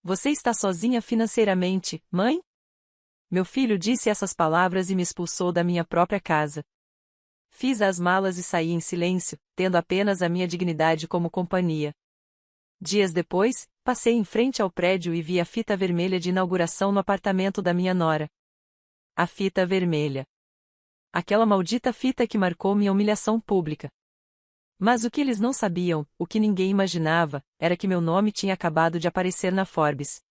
Você está sozinha financeiramente, mãe? Meu filho disse essas palavras e me expulsou da minha própria casa. Fiz as malas e saí em silêncio, tendo apenas a minha dignidade como companhia. Dias depois, passei em frente ao prédio e vi a fita vermelha de inauguração no apartamento da minha nora. A fita vermelha. Aquela maldita fita que marcou minha humilhação pública. Mas o que eles não sabiam, o que ninguém imaginava, era que meu nome tinha acabado de aparecer na Forbes.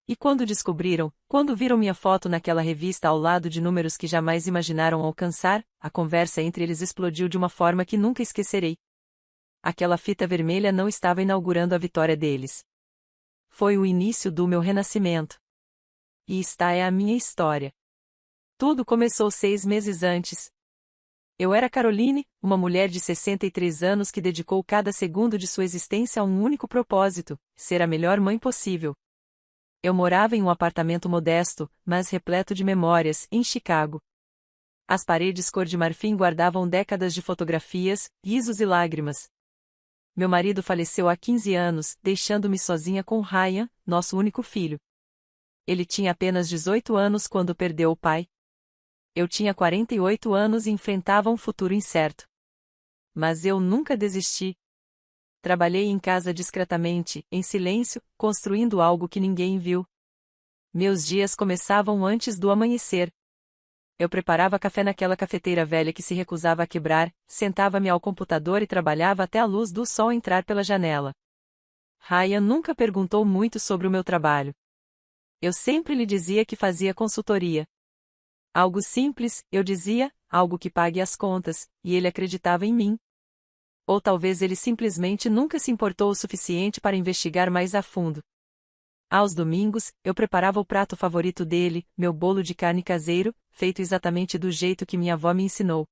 E quando descobriram, quando viram minha foto naquela revista ao lado de números que jamais imaginaram alcançar, a conversa entre eles explodiu de uma forma que nunca esquecerei. Aquela fita vermelha não estava inaugurando a vitória deles. Foi o início do meu renascimento. E esta é a minha história. Tudo começou 6 meses antes. Eu era Caroline, uma mulher de 63 anos que dedicou cada segundo de sua existência a um único propósito: ser a melhor mãe possível. Eu morava em um apartamento modesto, mas repleto de memórias, em Chicago. As paredes cor de marfim guardavam décadas de fotografias, risos e lágrimas. Meu marido faleceu há 15 anos, deixando-me sozinha com Ryan, nosso único filho. Ele tinha apenas 18 anos quando perdeu o pai. Eu tinha 48 anos e enfrentava um futuro incerto. Mas eu nunca desisti. Trabalhei em casa discretamente, em silêncio, construindo algo que ninguém viu. Meus dias começavam antes do amanhecer. Eu preparava café naquela cafeteira velha que se recusava a quebrar, sentava-me ao computador e trabalhava até a luz do sol entrar pela janela. Ryan nunca perguntou muito sobre o meu trabalho. Eu sempre lhe dizia que fazia consultoria. Algo simples, eu dizia, algo que pague as contas, e ele acreditava em mim. Ou talvez ele simplesmente nunca se importou o suficiente para investigar mais a fundo. Aos domingos, eu preparava o prato favorito dele, meu bolo de carne caseiro, feito exatamente do jeito que minha avó me ensinou.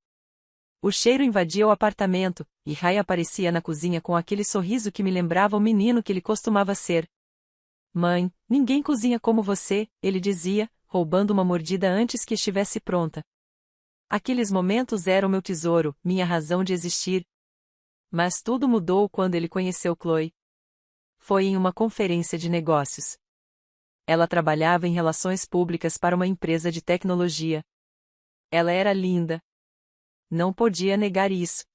O cheiro invadia o apartamento, e Ray aparecia na cozinha com aquele sorriso que me lembrava o menino que ele costumava ser. Mãe, ninguém cozinha como você, ele dizia, roubando uma mordida antes que estivesse pronta. Aqueles momentos eram meu tesouro, minha razão de existir. Mas tudo mudou quando ele conheceu Chloe. Foi em uma conferência de negócios. Ela trabalhava em relações públicas para uma empresa de tecnologia. Ela era linda. Não podia negar isso.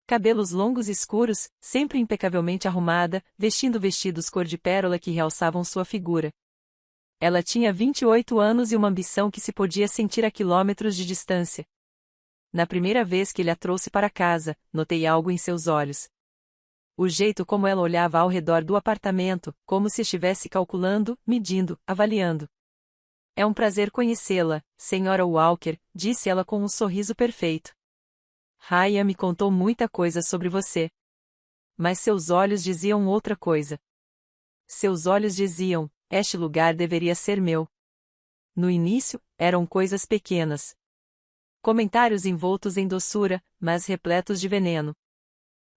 Cabelos longos e escuros, sempre impecavelmente arrumada, vestindo vestidos cor de pérola que realçavam sua figura. Ela tinha 28 anos e uma ambição que se podia sentir a quilômetros de distância. Na primeira vez que ele a trouxe para casa, notei algo em seus olhos. O jeito como ela olhava ao redor do apartamento, como se estivesse calculando, medindo, avaliando. É um prazer conhecê-la, Sra. Walker, disse ela com um sorriso perfeito. Ryan me contou muita coisa sobre você. Mas seus olhos diziam outra coisa. Seus olhos diziam, este lugar deveria ser meu. No início, eram coisas pequenas. Comentários envoltos em doçura, mas repletos de veneno.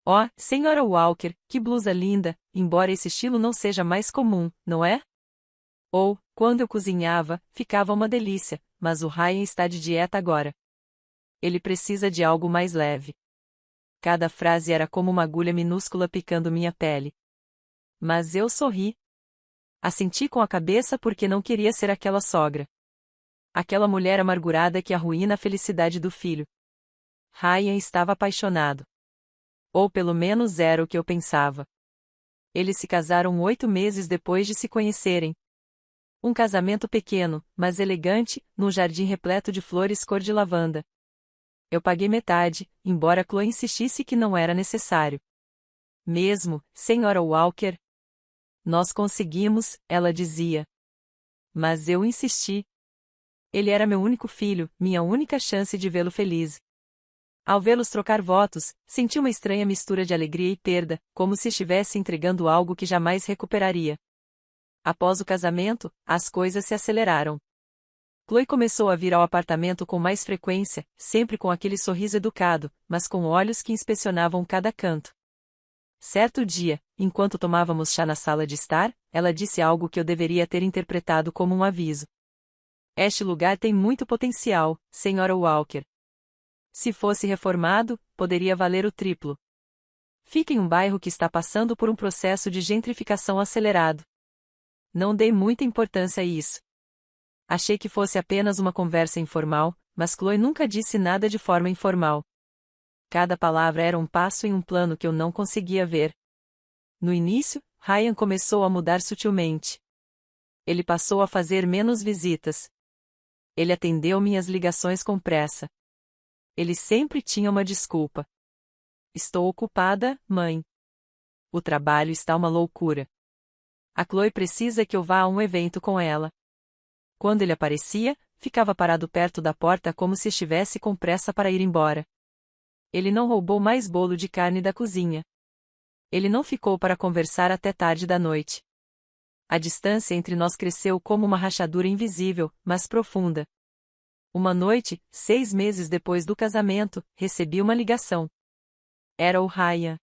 Oh, Sra. Walker, que blusa linda, embora esse estilo não seja mais comum, não é? Ou, quando eu cozinhava, ficava uma delícia, mas o Ryan está de dieta agora. Ele precisa de algo mais leve. Cada frase era como uma agulha minúscula picando minha pele. Mas eu sorri. Assenti com a cabeça porque não queria ser aquela sogra. Aquela mulher amargurada que arruína a felicidade do filho. Ryan estava apaixonado. Ou pelo menos era o que eu pensava. Eles se casaram 8 meses depois de se conhecerem. Um casamento pequeno, mas elegante, num jardim repleto de flores cor de lavanda. Eu paguei metade, embora Chloe insistisse que não era necessário. Mesmo, Sra. Walker. Nós conseguimos, ela dizia. Mas eu insisti. Ele era meu único filho, minha única chance de vê-lo feliz. Ao vê-los trocar votos, senti uma estranha mistura de alegria e perda, como se estivesse entregando algo que jamais recuperaria. Após o casamento, as coisas se aceleraram. Chloe começou a vir ao apartamento com mais frequência, sempre com aquele sorriso educado, mas com olhos que inspecionavam cada canto. Certo dia, enquanto tomávamos chá na sala de estar, ela disse algo que eu deveria ter interpretado como um aviso. Este lugar tem muito potencial, Sra. Walker. Se fosse reformado, poderia valer o triplo. Fica em um bairro que está passando por um processo de gentrificação acelerado. Não dei muita importância a isso. Achei que fosse apenas uma conversa informal, mas Chloe nunca disse nada de forma informal. Cada palavra era um passo em um plano que eu não conseguia ver. No início, Ryan começou a mudar sutilmente. Ele passou a fazer menos visitas. Ele atendeu minhas ligações com pressa. Ele sempre tinha uma desculpa. Estou ocupada, mãe. O trabalho está uma loucura. A Chloe precisa que eu vá a um evento com ela. Quando ele aparecia, ficava parado perto da porta como se estivesse com pressa para ir embora. Ele não roubou mais bolo de carne da cozinha. Ele não ficou para conversar até tarde da noite. A distância entre nós cresceu como uma rachadura invisível, mas profunda. Uma noite, 6 meses depois do casamento, recebi uma ligação. Era o Ryan.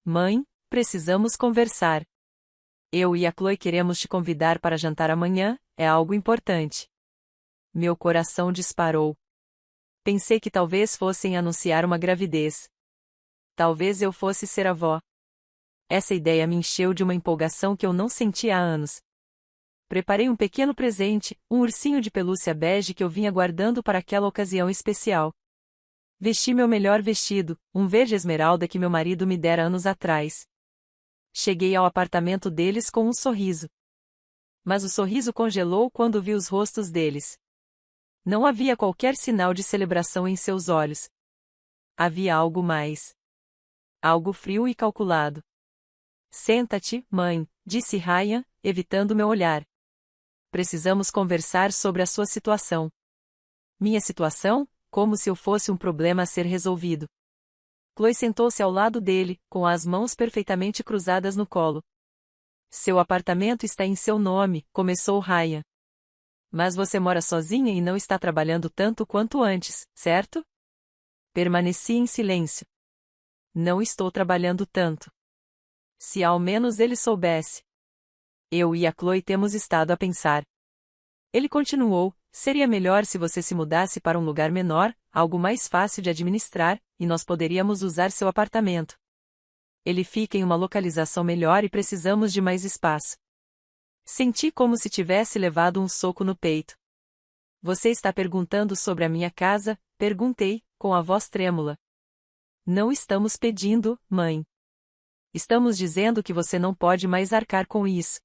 Mãe, precisamos conversar. Eu e a Chloe queremos te convidar para jantar amanhã, é algo importante. Meu coração disparou. Pensei que talvez fossem anunciar uma gravidez. Talvez eu fosse ser avó. Essa ideia me encheu de uma empolgação que eu não sentia há anos. Preparei um pequeno presente, um ursinho de pelúcia bege que eu vinha guardando para aquela ocasião especial. Vesti meu melhor vestido, um verde esmeralda que meu marido me dera anos atrás. Cheguei ao apartamento deles com um sorriso. Mas o sorriso congelou quando vi os rostos deles. Não havia qualquer sinal de celebração em seus olhos. Havia algo mais. Algo frio e calculado. Senta-te, mãe, disse Ryan, evitando meu olhar. Precisamos conversar sobre a sua situação. Minha situação? Como se eu fosse um problema a ser resolvido. Chloe sentou-se ao lado dele, com as mãos perfeitamente cruzadas no colo. Seu apartamento está em seu nome, começou Ryan. Mas você mora sozinha e não está trabalhando tanto quanto antes, certo? Permaneci em silêncio. Não estou trabalhando tanto. Se ao menos ele soubesse. Eu e a Chloe temos estado a pensar. Ele continuou, seria melhor se você se mudasse para um lugar menor, algo mais fácil de administrar, e nós poderíamos usar seu apartamento. Ele fica em uma localização melhor e precisamos de mais espaço. Senti como se tivesse levado um soco no peito. Você está perguntando sobre a minha casa? Perguntei, com a voz trêmula. Não estamos pedindo, mãe. Estamos dizendo que você não pode mais arcar com isso.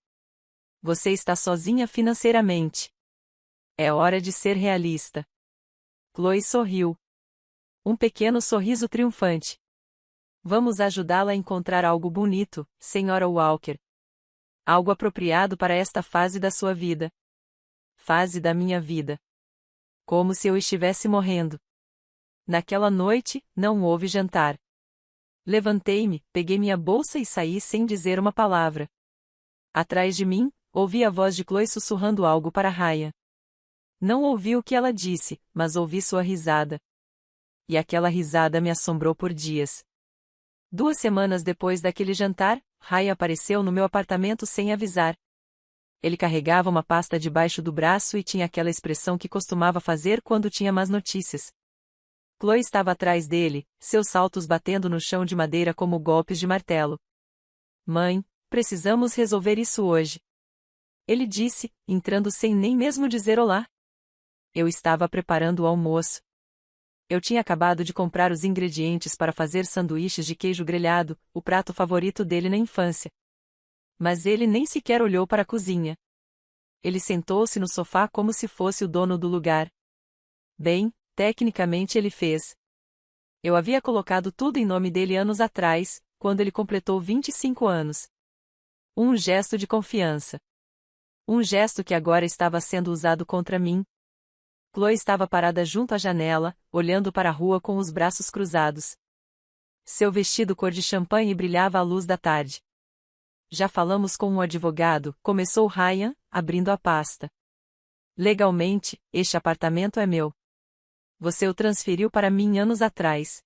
Você está sozinha financeiramente. É hora de ser realista. Chloe sorriu. Um pequeno sorriso triunfante. Vamos ajudá-la a encontrar algo bonito, Sra. Walker. Algo apropriado para esta fase da sua vida. Fase da minha vida. Como se eu estivesse morrendo. Naquela noite, não houve jantar. Levantei-me, peguei minha bolsa e saí sem dizer uma palavra. Atrás de mim, ouvi a voz de Chloe sussurrando algo para Ryan. Não ouvi o que ela disse, mas ouvi sua risada. E aquela risada me assombrou por dias. 2 semanas depois daquele jantar, Ryan apareceu no meu apartamento sem avisar. Ele carregava uma pasta debaixo do braço e tinha aquela expressão que costumava fazer quando tinha más notícias. Chloe estava atrás dele, seus saltos batendo no chão de madeira como golpes de martelo. Mãe, precisamos resolver isso hoje. Ele disse, entrando sem nem mesmo dizer olá. Eu estava preparando o almoço. Eu tinha acabado de comprar os ingredientes para fazer sanduíches de queijo grelhado, o prato favorito dele na infância. Mas ele nem sequer olhou para a cozinha. Ele sentou-se no sofá como se fosse o dono do lugar. Bem, tecnicamente ele fez. Eu havia colocado tudo em nome dele anos atrás, quando ele completou 25 anos. Um gesto de confiança. Um gesto que agora estava sendo usado contra mim. Chloe estava parada junto à janela, olhando para a rua com os braços cruzados. Seu vestido cor de champanhe brilhava à luz da tarde. Já falamos com um advogado, começou Ryan, abrindo a pasta. Legalmente, este apartamento é meu. Você o transferiu para mim anos atrás.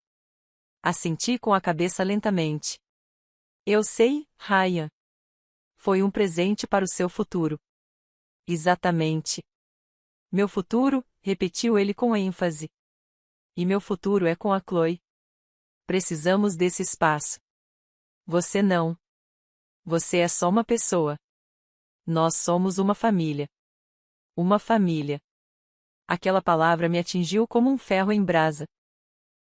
Assenti com a cabeça lentamente. Eu sei, Ryan. Foi um presente para o seu futuro. Exatamente. Meu futuro, repetiu ele com ênfase. E meu futuro é com a Chloe. Precisamos desse espaço. Você não. Você é só uma pessoa. Nós somos uma família. Uma família. Aquela palavra me atingiu como um ferro em brasa.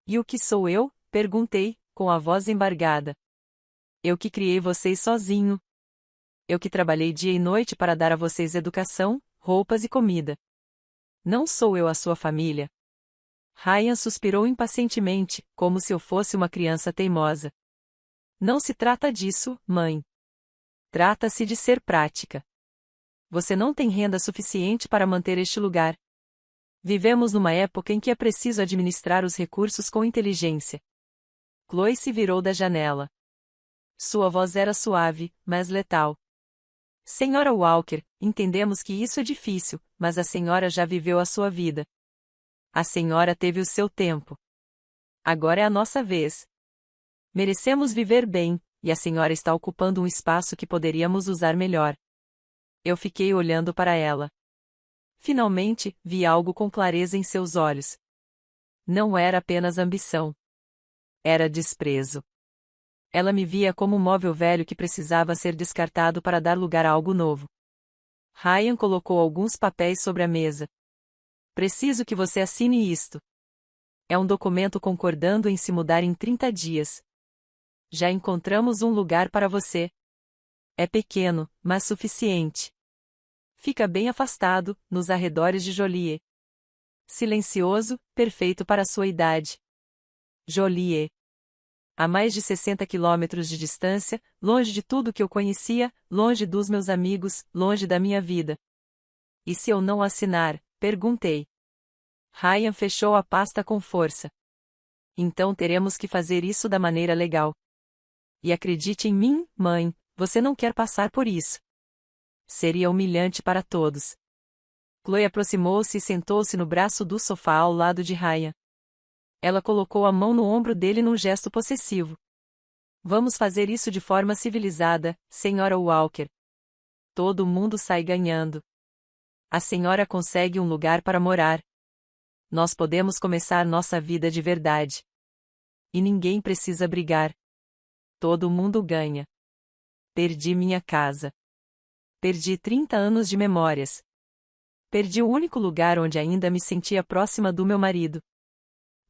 E o que sou eu? Perguntei, com a voz embargada. Eu que criei vocês sozinho. Eu que trabalhei dia e noite para dar a vocês educação, roupas e comida. Não sou eu a sua família? Ryan suspirou impacientemente, como se eu fosse uma criança teimosa. Não se trata disso, mãe. Trata-se de ser prática. Você não tem renda suficiente para manter este lugar. Vivemos numa época em que é preciso administrar os recursos com inteligência. Chloe se virou da janela. Sua voz era suave, mas letal. Senhora Walker, entendemos que isso é difícil, mas a senhora já viveu a sua vida. A senhora teve o seu tempo. Agora é a nossa vez. Merecemos viver bem, e a senhora está ocupando um espaço que poderíamos usar melhor. Eu fiquei olhando para ela. Finalmente, vi algo com clareza em seus olhos. Não era apenas ambição. Era desprezo. Ela me via como um móvel velho que precisava ser descartado para dar lugar a algo novo. Ryan colocou alguns papéis sobre a mesa. Preciso que você assine isto. É um documento concordando em se mudar em 30 dias. Já encontramos um lugar para você. É pequeno, mas suficiente. Fica bem afastado, nos arredores de Joliet. Silencioso, perfeito para a sua idade. Joliet. A mais de 60 quilômetros de distância, longe de tudo que eu conhecia, longe dos meus amigos, longe da minha vida. E se eu não assinar? Perguntei. Ryan fechou a pasta com força. Então teremos que fazer isso da maneira legal. E acredite em mim, mãe, você não quer passar por isso. Seria humilhante para todos. Chloe aproximou-se e sentou-se no braço do sofá ao lado de Ryan. Ela colocou a mão no ombro dele num gesto possessivo. Vamos fazer isso de forma civilizada, senhora Walker. Todo mundo sai ganhando. A senhora consegue um lugar para morar. Nós podemos começar nossa vida de verdade. E ninguém precisa brigar. Todo mundo ganha. Perdi minha casa. Perdi 30 anos de memórias. Perdi o único lugar onde ainda me sentia próxima do meu marido.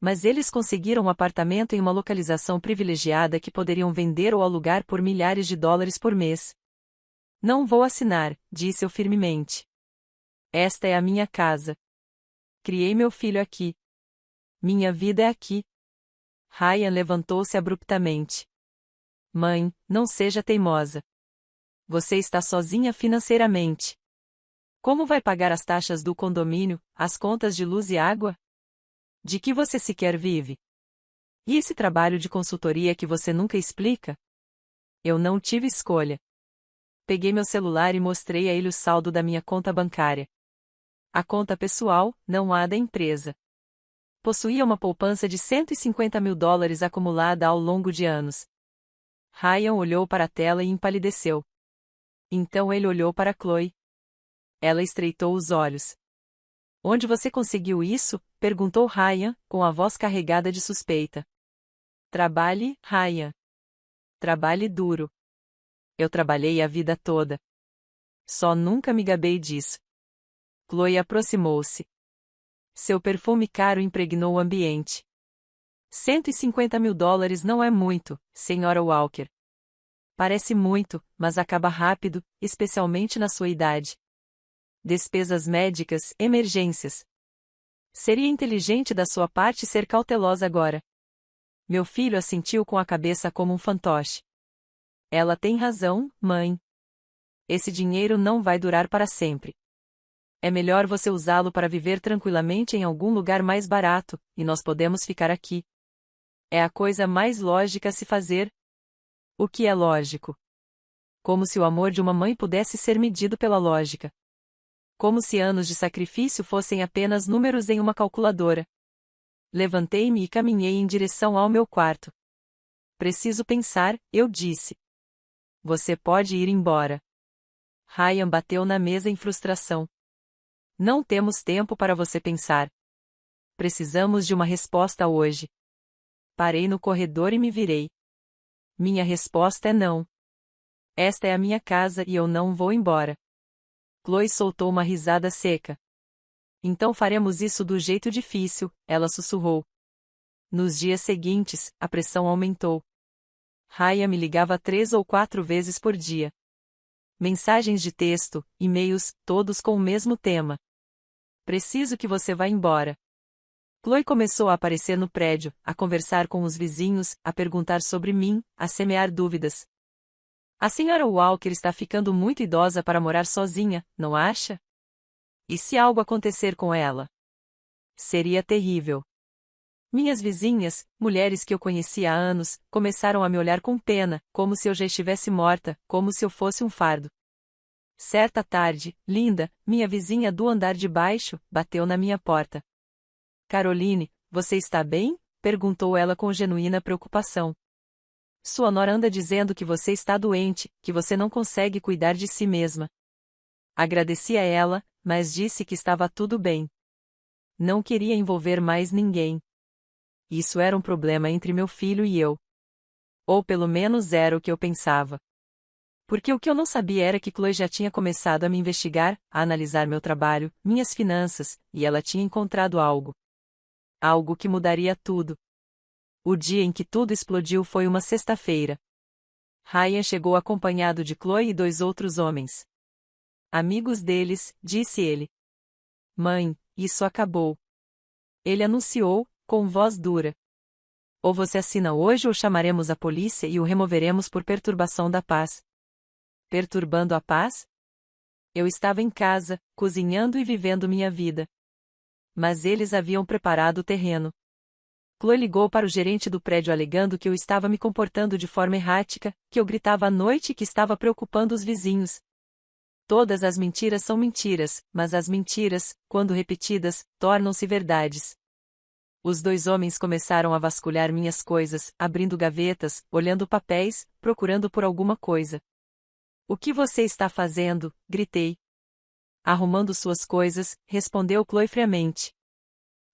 Mas eles conseguiram um apartamento em uma localização privilegiada que poderiam vender ou alugar por milhares de dólares por mês. Não vou assinar, disse eu firmemente. Esta é a minha casa. Criei meu filho aqui. Minha vida é aqui. Ryan levantou-se abruptamente. Mãe, não seja teimosa. Você está sozinha financeiramente. Como vai pagar as taxas do condomínio, as contas de luz e água? De que você sequer vive? E esse trabalho de consultoria que você nunca explica? Eu não tive escolha. Peguei meu celular e mostrei a ele o saldo da minha conta bancária. A conta pessoal, não a da empresa. Possuía uma poupança de $150 mil acumulada ao longo de anos. Ryan olhou para a tela e empalideceu. Então ele olhou para Chloe. Ela estreitou os olhos. Onde você conseguiu isso? Perguntou Ryan, com a voz carregada de suspeita. Trabalhe, Ryan. Trabalhe duro. Eu trabalhei a vida toda. Só nunca me gabei disso. Chloe aproximou-se. Seu perfume caro impregnou o ambiente. $150 mil não é muito, senhora Walker. Parece muito, mas acaba rápido, especialmente na sua idade. Despesas médicas, emergências. Seria inteligente da sua parte ser cautelosa agora. Meu filho assentiu com a cabeça como um fantoche. Ela tem razão, mãe. Esse dinheiro não vai durar para sempre. É melhor você usá-lo para viver tranquilamente em algum lugar mais barato, e nós podemos ficar aqui. É a coisa mais lógica a se fazer. O que é lógico? Como se o amor de uma mãe pudesse ser medido pela lógica. Como se anos de sacrifício fossem apenas números em uma calculadora. Levantei-me e caminhei em direção ao meu quarto. Preciso pensar, eu disse. Você pode ir embora. Ryan bateu na mesa em frustração. Não temos tempo para você pensar. Precisamos de uma resposta hoje. Parei no corredor e me virei. Minha resposta é não. Esta é a minha casa e eu não vou embora. Chloe soltou uma risada seca. Então faremos isso do jeito difícil, ela sussurrou. Nos dias seguintes, a pressão aumentou. Ryan me ligava 3 ou 4 vezes por dia. Mensagens de texto, e-mails, todos com o mesmo tema. Preciso que você vá embora. Chloe começou a aparecer no prédio, a conversar com os vizinhos, a perguntar sobre mim, a semear dúvidas. A senhora Walker está ficando muito idosa para morar sozinha, não acha? E se algo acontecer com ela? Seria terrível. Minhas vizinhas, mulheres que eu conhecia há anos, começaram a me olhar com pena, como se eu já estivesse morta, como se eu fosse um fardo. Certa tarde, Linda, minha vizinha do andar de baixo, bateu na minha porta. Caroline, você está bem? Perguntou ela com genuína preocupação. Sua nora anda dizendo que você está doente, que você não consegue cuidar de si mesma. Agradeci a ela, mas disse que estava tudo bem. Não queria envolver mais ninguém. Isso era um problema entre meu filho e eu. Ou pelo menos era o que eu pensava. Porque o que eu não sabia era que Chloe já tinha começado a me investigar, a analisar meu trabalho, minhas finanças, e ela tinha encontrado algo. Algo que mudaria tudo. O dia em que tudo explodiu foi uma sexta-feira. Ryan chegou acompanhado de Chloe e 2 outros homens. Amigos deles, disse ele. Mãe, isso acabou. Ele anunciou, com voz dura. Ou você assina hoje ou chamaremos a polícia e o removeremos por perturbação da paz. Perturbando a paz? Eu estava em casa, cozinhando e vivendo minha vida. Mas eles haviam preparado o terreno. Chloe ligou para o gerente do prédio alegando que eu estava me comportando de forma errática, que eu gritava à noite e que estava preocupando os vizinhos. Todas as mentiras são mentiras, mas as mentiras, quando repetidas, tornam-se verdades. Os 2 homens começaram a vasculhar minhas coisas, abrindo gavetas, olhando papéis, procurando por alguma coisa. O que você está fazendo? Gritei. Arrumando suas coisas, respondeu Chloe friamente.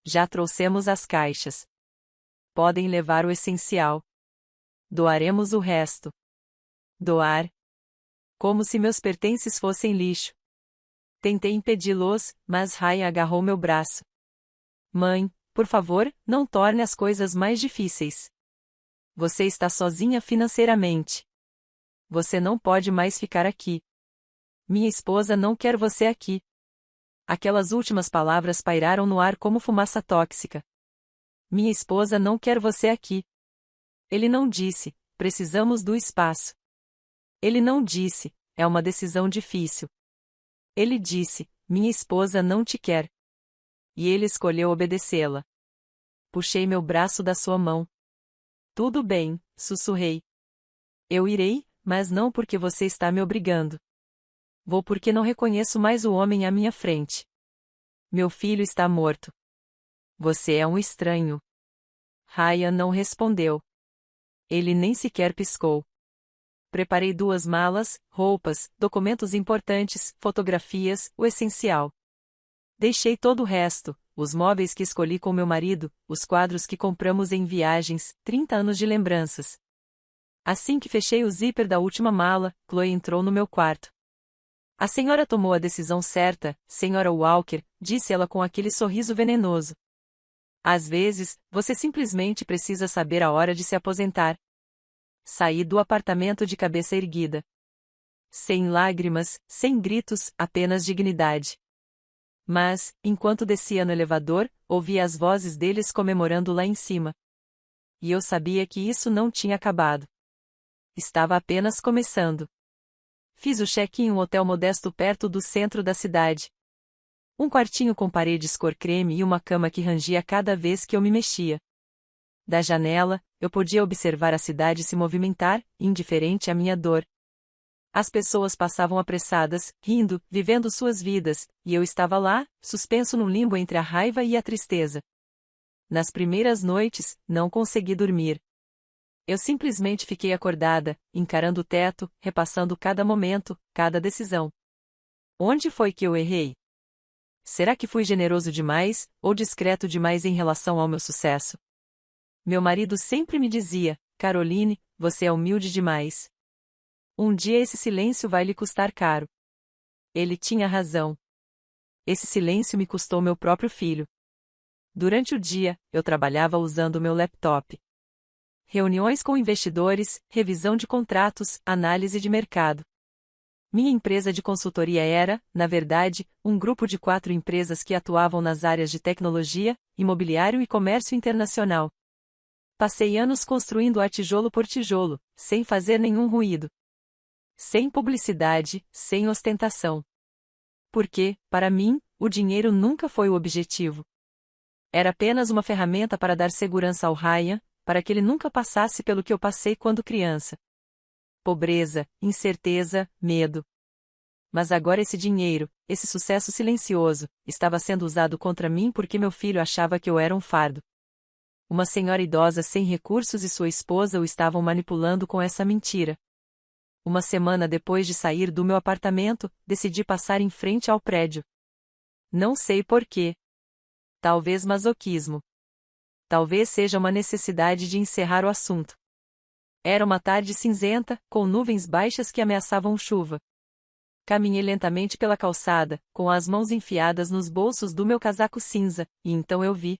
Já trouxemos as caixas. Podem levar o essencial. Doaremos o resto. Doar? Como se meus pertences fossem lixo. Tentei impedi-los, mas Ryan agarrou meu braço. Mãe, por favor, não torne as coisas mais difíceis. Você está sozinha financeiramente. Você não pode mais ficar aqui. Minha esposa não quer você aqui. Aquelas últimas palavras pairaram no ar como fumaça tóxica. Minha esposa não quer você aqui. Ele não disse, precisamos do espaço. Ele não disse, é uma decisão difícil. Ele disse, minha esposa não te quer. E ele escolheu obedecê-la. Puxei meu braço da sua mão. Tudo bem, sussurrei. Eu irei, mas não porque você está me obrigando. Vou porque não reconheço mais o homem à minha frente. Meu filho está morto. Você é um estranho. Ryan não respondeu. Ele nem sequer piscou. Preparei 2 malas, roupas, documentos importantes, fotografias, o essencial. Deixei todo o resto, os móveis que escolhi com meu marido, os quadros que compramos em viagens, 30 anos de lembranças. Assim que fechei o zíper da última mala, Chloe entrou no meu quarto. A senhora tomou a decisão certa, senhora Walker, disse ela com aquele sorriso venenoso. Às vezes, você simplesmente precisa saber a hora de se aposentar. Saí do apartamento de cabeça erguida. Sem lágrimas, sem gritos, apenas dignidade. Mas, enquanto descia no elevador, ouvia as vozes deles comemorando lá em cima. E eu sabia que isso não tinha acabado. Estava apenas começando. Fiz o check-in em um hotel modesto perto do centro da cidade. Um quartinho com paredes cor creme e uma cama que rangia cada vez que eu me mexia. Da janela, eu podia observar a cidade se movimentar, indiferente à minha dor. As pessoas passavam apressadas, rindo, vivendo suas vidas, e eu estava lá, suspenso num limbo entre a raiva e a tristeza. Nas primeiras noites, não consegui dormir. Eu simplesmente fiquei acordada, encarando o teto, repassando cada momento, cada decisão. Onde foi que eu errei? Será que fui generoso demais, ou discreto demais em relação ao meu sucesso? Meu marido sempre me dizia, Caroline, você é humilde demais. Um dia esse silêncio vai lhe custar caro. Ele tinha razão. Esse silêncio me custou meu próprio filho. Durante o dia, eu trabalhava usando meu laptop. Reuniões com investidores, revisão de contratos, análise de mercado. Minha empresa de consultoria era, na verdade, um grupo de 4 empresas que atuavam nas áreas de tecnologia, imobiliário e comércio internacional. Passei anos construindo-a tijolo por tijolo, sem fazer nenhum ruído. Sem publicidade, sem ostentação. Porque, para mim, o dinheiro nunca foi o objetivo. Era apenas uma ferramenta para dar segurança ao Ryan, para que ele nunca passasse pelo que eu passei quando criança. Pobreza, incerteza, medo. Mas agora esse dinheiro, esse sucesso silencioso, estava sendo usado contra mim porque meu filho achava que eu era um fardo. Uma senhora idosa sem recursos e sua esposa o estavam manipulando com essa mentira. Uma semana depois de sair do meu apartamento, decidi passar em frente ao prédio. Não sei porquê. Talvez masoquismo. Talvez seja uma necessidade de encerrar o assunto. Era uma tarde cinzenta, com nuvens baixas que ameaçavam chuva. Caminhei lentamente pela calçada, com as mãos enfiadas nos bolsos do meu casaco cinza, e então eu vi.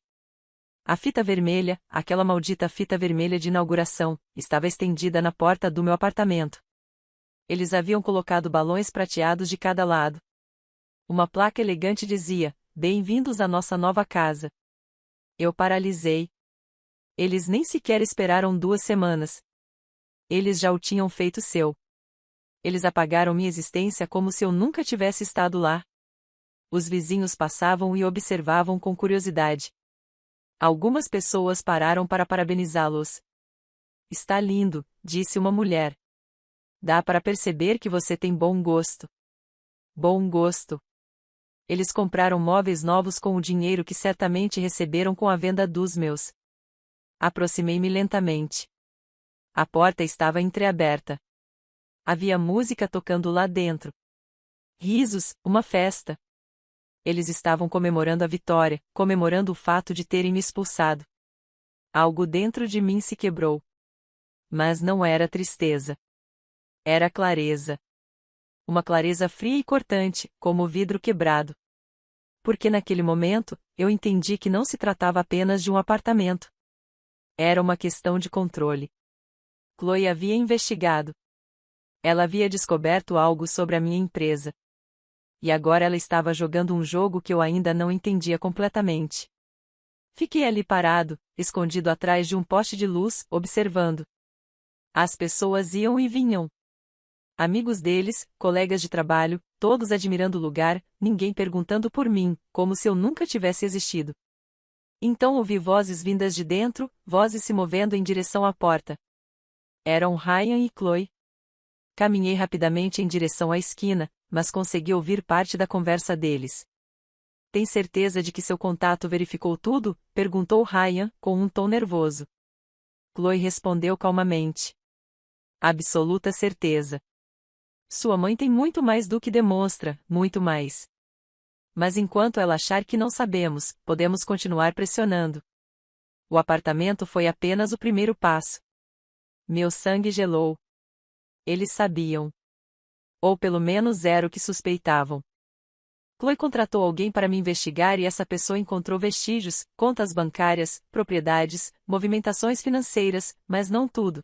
A fita vermelha, aquela maldita fita vermelha de inauguração, estava estendida na porta do meu apartamento. Eles haviam colocado balões prateados de cada lado. Uma placa elegante dizia: "Bem-vindos à nossa nova casa." Eu paralisei. Eles nem sequer esperaram 2 semanas. Eles já o tinham feito seu. Eles apagaram minha existência como se eu nunca tivesse estado lá. Os vizinhos passavam e observavam com curiosidade. Algumas pessoas pararam para parabenizá-los. "Está lindo", disse uma mulher. "Dá para perceber que você tem bom gosto." Bom gosto. Eles compraram móveis novos com o dinheiro que certamente receberam com a venda dos meus. Aproximei-me lentamente. A porta estava entreaberta. Havia música tocando lá dentro. Risos, uma festa. Eles estavam comemorando a vitória, comemorando o fato de terem me expulsado. Algo dentro de mim se quebrou. Mas não era tristeza. Era clareza. Uma clareza fria e cortante, como o vidro quebrado. Porque naquele momento, eu entendi que não se tratava apenas de um apartamento. Era uma questão de controle. Chloe havia investigado. Ela havia descoberto algo sobre a minha empresa. E agora ela estava jogando um jogo que eu ainda não entendia completamente. Fiquei ali parado, escondido atrás de um poste de luz, observando. As pessoas iam e vinham. Amigos deles, colegas de trabalho, todos admirando o lugar, ninguém perguntando por mim, como se eu nunca tivesse existido. Então ouvi vozes vindas de dentro, vozes se movendo em direção à porta. Eram Ryan e Chloe. Caminhei rapidamente em direção à esquina, mas consegui ouvir parte da conversa deles. "Tem certeza de que seu contato verificou tudo?" perguntou Ryan, com um tom nervoso. Chloe respondeu calmamente. "Absoluta certeza. Sua mãe tem muito mais do que demonstra, muito mais. Mas enquanto ela achar que não sabemos, podemos continuar pressionando." O apartamento foi apenas o primeiro passo. Meu sangue gelou. Eles sabiam. Ou pelo menos era o que suspeitavam. Chloe contratou alguém para me investigar e essa pessoa encontrou vestígios, contas bancárias, propriedades, movimentações financeiras, mas não tudo.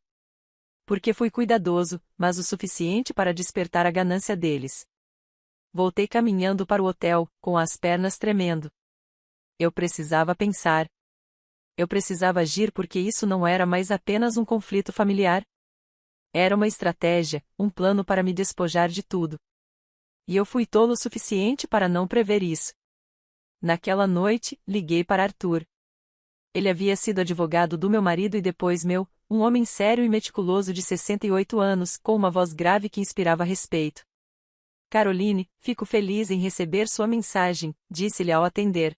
Porque fui cuidadoso, mas o suficiente para despertar a ganância deles. Voltei caminhando para o hotel, com as pernas tremendo. Eu precisava pensar. Eu precisava agir porque isso não era mais apenas um conflito familiar. Era uma estratégia, um plano para me despojar de tudo. E eu fui tolo o suficiente para não prever isso. Naquela noite, liguei para Arthur. Ele havia sido advogado do meu marido e depois meu, um homem sério e meticuloso de 68 anos, com uma voz grave que inspirava respeito. "Caroline, fico feliz em receber sua mensagem", disse-lhe ao atender.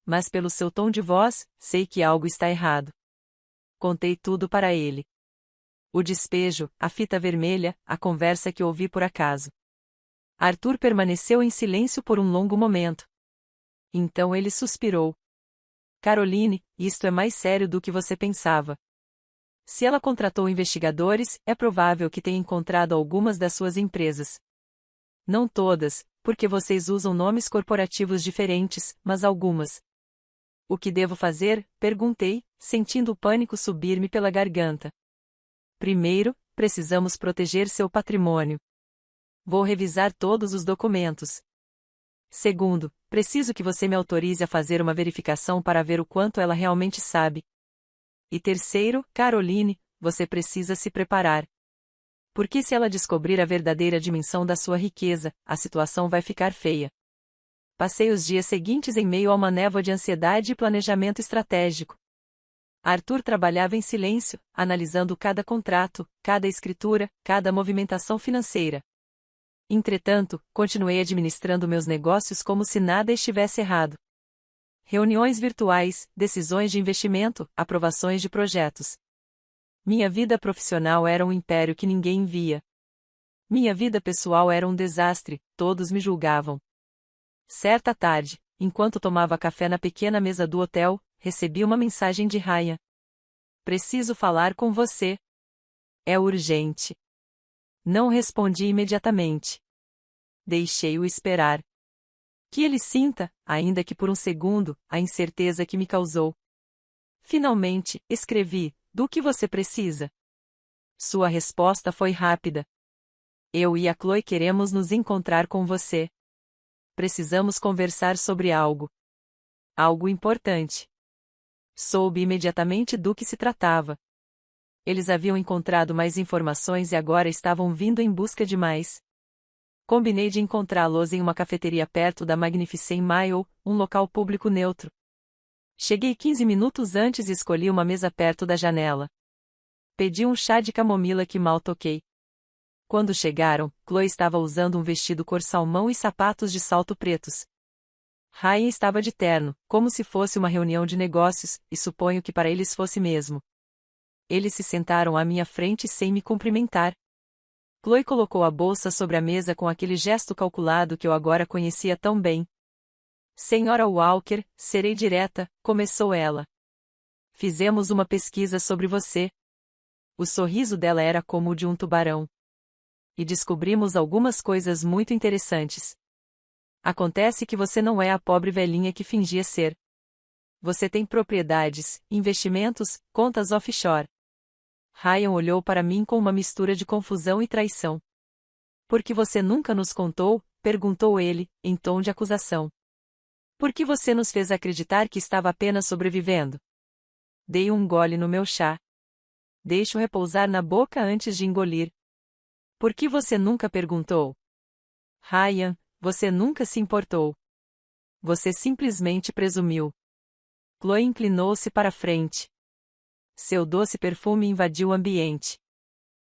"Mas pelo seu tom de voz, sei que algo está errado." Contei tudo para ele. O despejo, a fita vermelha, a conversa que ouvi por acaso. Arthur permaneceu em silêncio por um longo momento. Então ele suspirou. "Caroline, isto é mais sério do que você pensava. Se ela contratou investigadores, é provável que tenha encontrado algumas das suas empresas. Não todas, porque vocês usam nomes corporativos diferentes, mas algumas. O que devo fazer? Perguntei, sentindo o pânico subir-me pela garganta. Primeiro, precisamos proteger seu patrimônio. Vou revisar todos os documentos. Segundo, preciso que você me autorize a fazer uma verificação para ver o quanto ela realmente sabe. E terceiro, Caroline, você precisa se preparar. Porque se ela descobrir a verdadeira dimensão da sua riqueza, a situação vai ficar feia. Passei os dias seguintes em meio a uma névoa de ansiedade e planejamento estratégico. Arthur trabalhava em silêncio, analisando cada contrato, cada escritura, cada movimentação financeira. Entretanto, continuei administrando meus negócios como se nada estivesse errado. Reuniões virtuais, decisões de investimento, aprovações de projetos. Minha vida profissional era um império que ninguém via. Minha vida pessoal era um desastre, todos me julgavam. Certa tarde, enquanto tomava café na pequena mesa do hotel, recebi uma mensagem de Ryan. Preciso falar com você. É urgente. Não respondi imediatamente. Deixei-o esperar. Que ele sinta, ainda que por um segundo, a incerteza que me causou. Finalmente, escrevi: do que você precisa? Sua resposta foi rápida. Eu e a Chloe queremos nos encontrar com você. Precisamos conversar sobre algo. Algo importante. Soube imediatamente do que se tratava. Eles haviam encontrado mais informações e agora estavam vindo em busca de mais. Combinei de encontrá-los em uma cafeteria perto da Magnificent Mile, um local público neutro. Cheguei 15 minutos antes e escolhi uma mesa perto da janela. Pedi um chá de camomila que mal toquei. Quando chegaram, Chloe estava usando um vestido cor salmão e sapatos de salto pretos. Ryan estava de terno, como se fosse uma reunião de negócios, e suponho que para eles fosse mesmo. Eles se sentaram à minha frente sem me cumprimentar. Chloe colocou a bolsa sobre a mesa com aquele gesto calculado que eu agora conhecia tão bem. Senhora Walker, serei direta, começou ela. Fizemos uma pesquisa sobre você. O sorriso dela era como o de um tubarão. E descobrimos algumas coisas muito interessantes. Acontece que você não é a pobre velhinha que fingia ser. Você tem propriedades, investimentos, contas offshore. Ryan olhou para mim com uma mistura de confusão e traição. Por que você nunca nos contou? Perguntou ele, em tom de acusação. Por que você nos fez acreditar que estava apenas sobrevivendo? Dei um gole no meu chá. Deixo repousar na boca antes de engolir. Por que você nunca perguntou? Ryan, você nunca se importou. Você simplesmente presumiu. Chloe inclinou-se para a frente. Seu doce perfume invadiu o ambiente.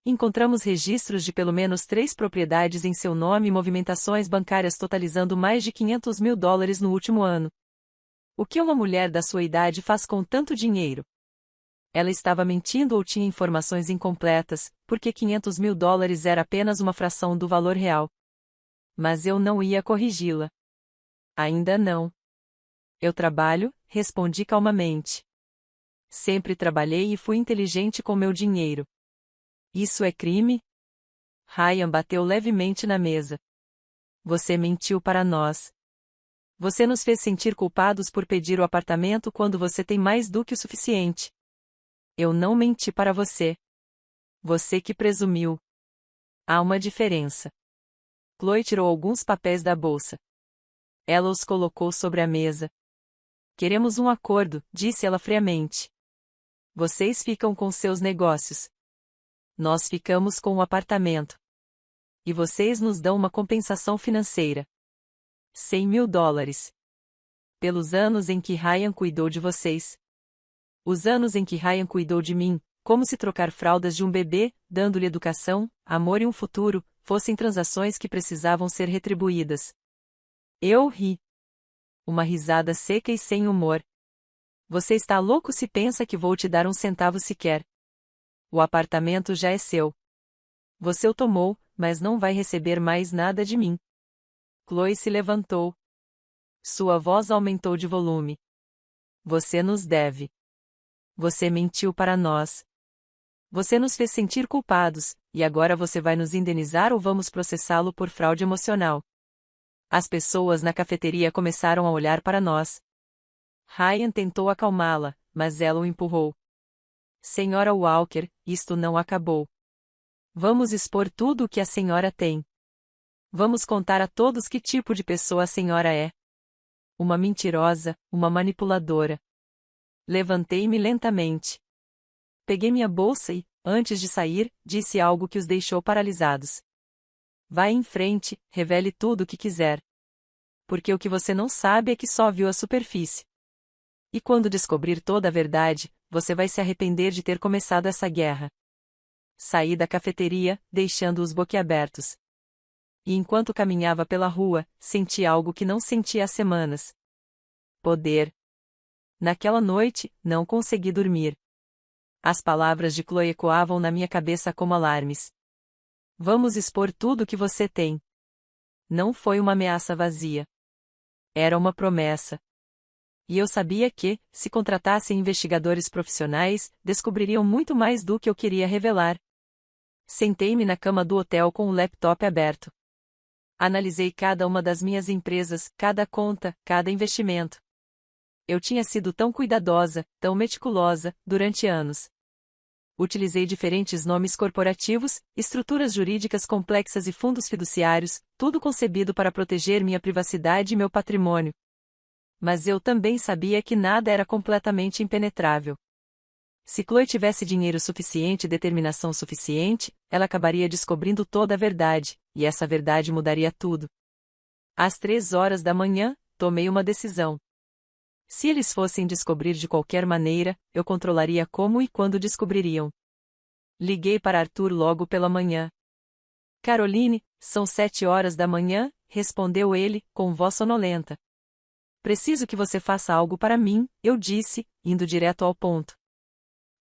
Encontramos registros de pelo menos 3 propriedades em seu nome e movimentações bancárias totalizando mais de $500 mil no último ano. O que uma mulher da sua idade faz com tanto dinheiro? Ela estava mentindo ou tinha informações incompletas, porque $500 mil era apenas uma fração do valor real. Mas eu não ia corrigi-la. Ainda não. Eu trabalho, respondi calmamente. Sempre trabalhei e fui inteligente com meu dinheiro. Isso é crime? Ryan bateu levemente na mesa. Você mentiu para nós. Você nos fez sentir culpados por pedir o apartamento quando você tem mais do que o suficiente. Eu não menti para você. Você que presumiu. Há uma diferença. Chloe tirou alguns papéis da bolsa. Ela os colocou sobre a mesa. Queremos um acordo, disse ela friamente. Vocês ficam com seus negócios. Nós ficamos com o apartamento. E vocês nos dão uma compensação financeira. $100 mil. Pelos anos em que Ryan cuidou de vocês. Os anos em que Ryan cuidou de mim, como se trocar fraldas de um bebê, dando-lhe educação, amor e um futuro, fossem transações que precisavam ser retribuídas. Eu ri. Uma risada seca e sem humor. Você está louco se pensa que vou te dar um centavo sequer. O apartamento já é seu. Você o tomou, mas não vai receber mais nada de mim. Chloe se levantou. Sua voz aumentou de volume. Você nos deve. Você mentiu para nós. Você nos fez sentir culpados, e agora você vai nos indenizar ou vamos processá-lo por fraude emocional. As pessoas na cafeteria começaram a olhar para nós. Ryan tentou acalmá-la, mas ela o empurrou. Senhora Walker, isto não acabou. Vamos expor tudo o que a senhora tem. Vamos contar a todos que tipo de pessoa a senhora é. Uma mentirosa, uma manipuladora. Levantei-me lentamente. Peguei minha bolsa e, antes de sair, disse algo que os deixou paralisados. Vá em frente, revele tudo o que quiser. Porque o que você não sabe é que só viu a superfície. E quando descobrir toda a verdade, você vai se arrepender de ter começado essa guerra. Saí da cafeteria, deixando-os boquiabertos. E enquanto caminhava pela rua, senti algo que não sentia há semanas. Poder. Naquela noite, não consegui dormir. As palavras de Chloe ecoavam na minha cabeça como alarmes. Vamos expor tudo o que você tem. Não foi uma ameaça vazia. Era uma promessa. E eu sabia que, se contratassem investigadores profissionais, descobririam muito mais do que eu queria revelar. Sentei-me na cama do hotel com o laptop aberto. Analisei cada uma das minhas empresas, cada conta, cada investimento. Eu tinha sido tão cuidadosa, tão meticulosa, durante anos. Utilizei diferentes nomes corporativos, estruturas jurídicas complexas e fundos fiduciários, tudo concebido para proteger minha privacidade e meu patrimônio. Mas eu também sabia que nada era completamente impenetrável. Se Chloe tivesse dinheiro suficiente e determinação suficiente, ela acabaria descobrindo toda a verdade, e essa verdade mudaria tudo. Às 3 horas da manhã, tomei uma decisão. Se eles fossem descobrir de qualquer maneira, eu controlaria como e quando descobririam. Liguei para Arthur logo pela manhã. Caroline, são 7 horas da manhã, respondeu ele, com voz sonolenta. Preciso que você faça algo para mim, eu disse, indo direto ao ponto.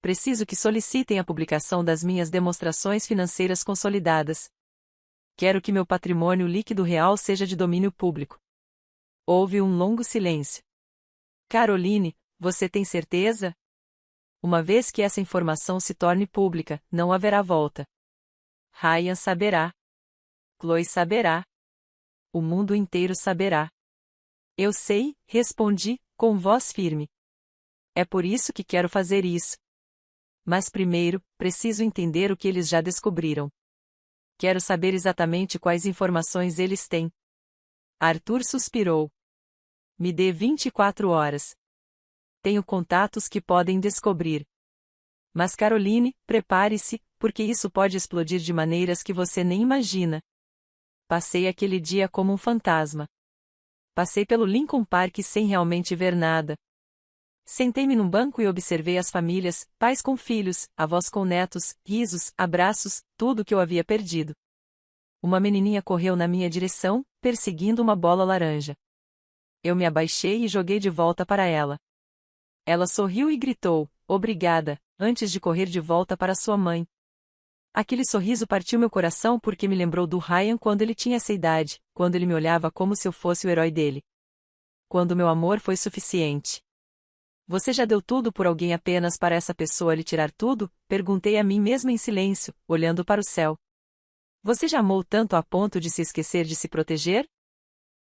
Preciso que solicitem a publicação das minhas demonstrações financeiras consolidadas. Quero que meu patrimônio líquido real seja de domínio público. Houve um longo silêncio. Caroline, você tem certeza? Uma vez que essa informação se torne pública, não haverá volta. Ryan saberá. Chloe saberá. O mundo inteiro saberá. Eu sei, respondi, com voz firme. É por isso que quero fazer isso. Mas primeiro, preciso entender o que eles já descobriram. Quero saber exatamente quais informações eles têm. Arthur suspirou. Me dê 24 horas. Tenho contatos que podem descobrir. Mas Caroline, prepare-se, porque isso pode explodir de maneiras que você nem imagina. Passei aquele dia como um fantasma. Passei pelo Lincoln Park sem realmente ver nada. Sentei-me num banco e observei as famílias, pais com filhos, avós com netos, risos, abraços, tudo que eu havia perdido. Uma menininha correu na minha direção, perseguindo uma bola laranja. Eu me abaixei e joguei de volta para ela. Ela sorriu e gritou, obrigada, antes de correr de volta para sua mãe. Aquele sorriso partiu meu coração porque me lembrou do Ryan quando ele tinha essa idade, quando ele me olhava como se eu fosse o herói dele. Quando meu amor foi suficiente. Você já deu tudo por alguém apenas para essa pessoa lhe tirar tudo? Perguntei a mim mesma em silêncio, olhando para o céu. Você já amou tanto a ponto de se esquecer de se proteger?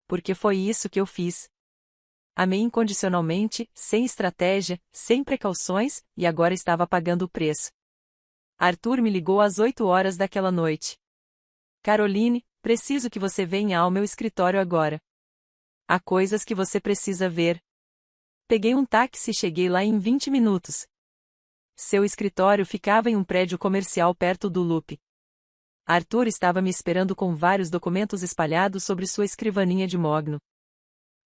Porque foi isso que eu fiz. Amei incondicionalmente, sem estratégia, sem precauções, e agora estava pagando o preço. Arthur me ligou às 8 horas daquela noite. Caroline, preciso que você venha ao meu escritório agora. Há coisas que você precisa ver. Peguei um táxi e cheguei lá em 20 minutos. Seu escritório ficava em um prédio comercial perto do Loop. Arthur estava me esperando com vários documentos espalhados sobre sua escrivaninha de mogno.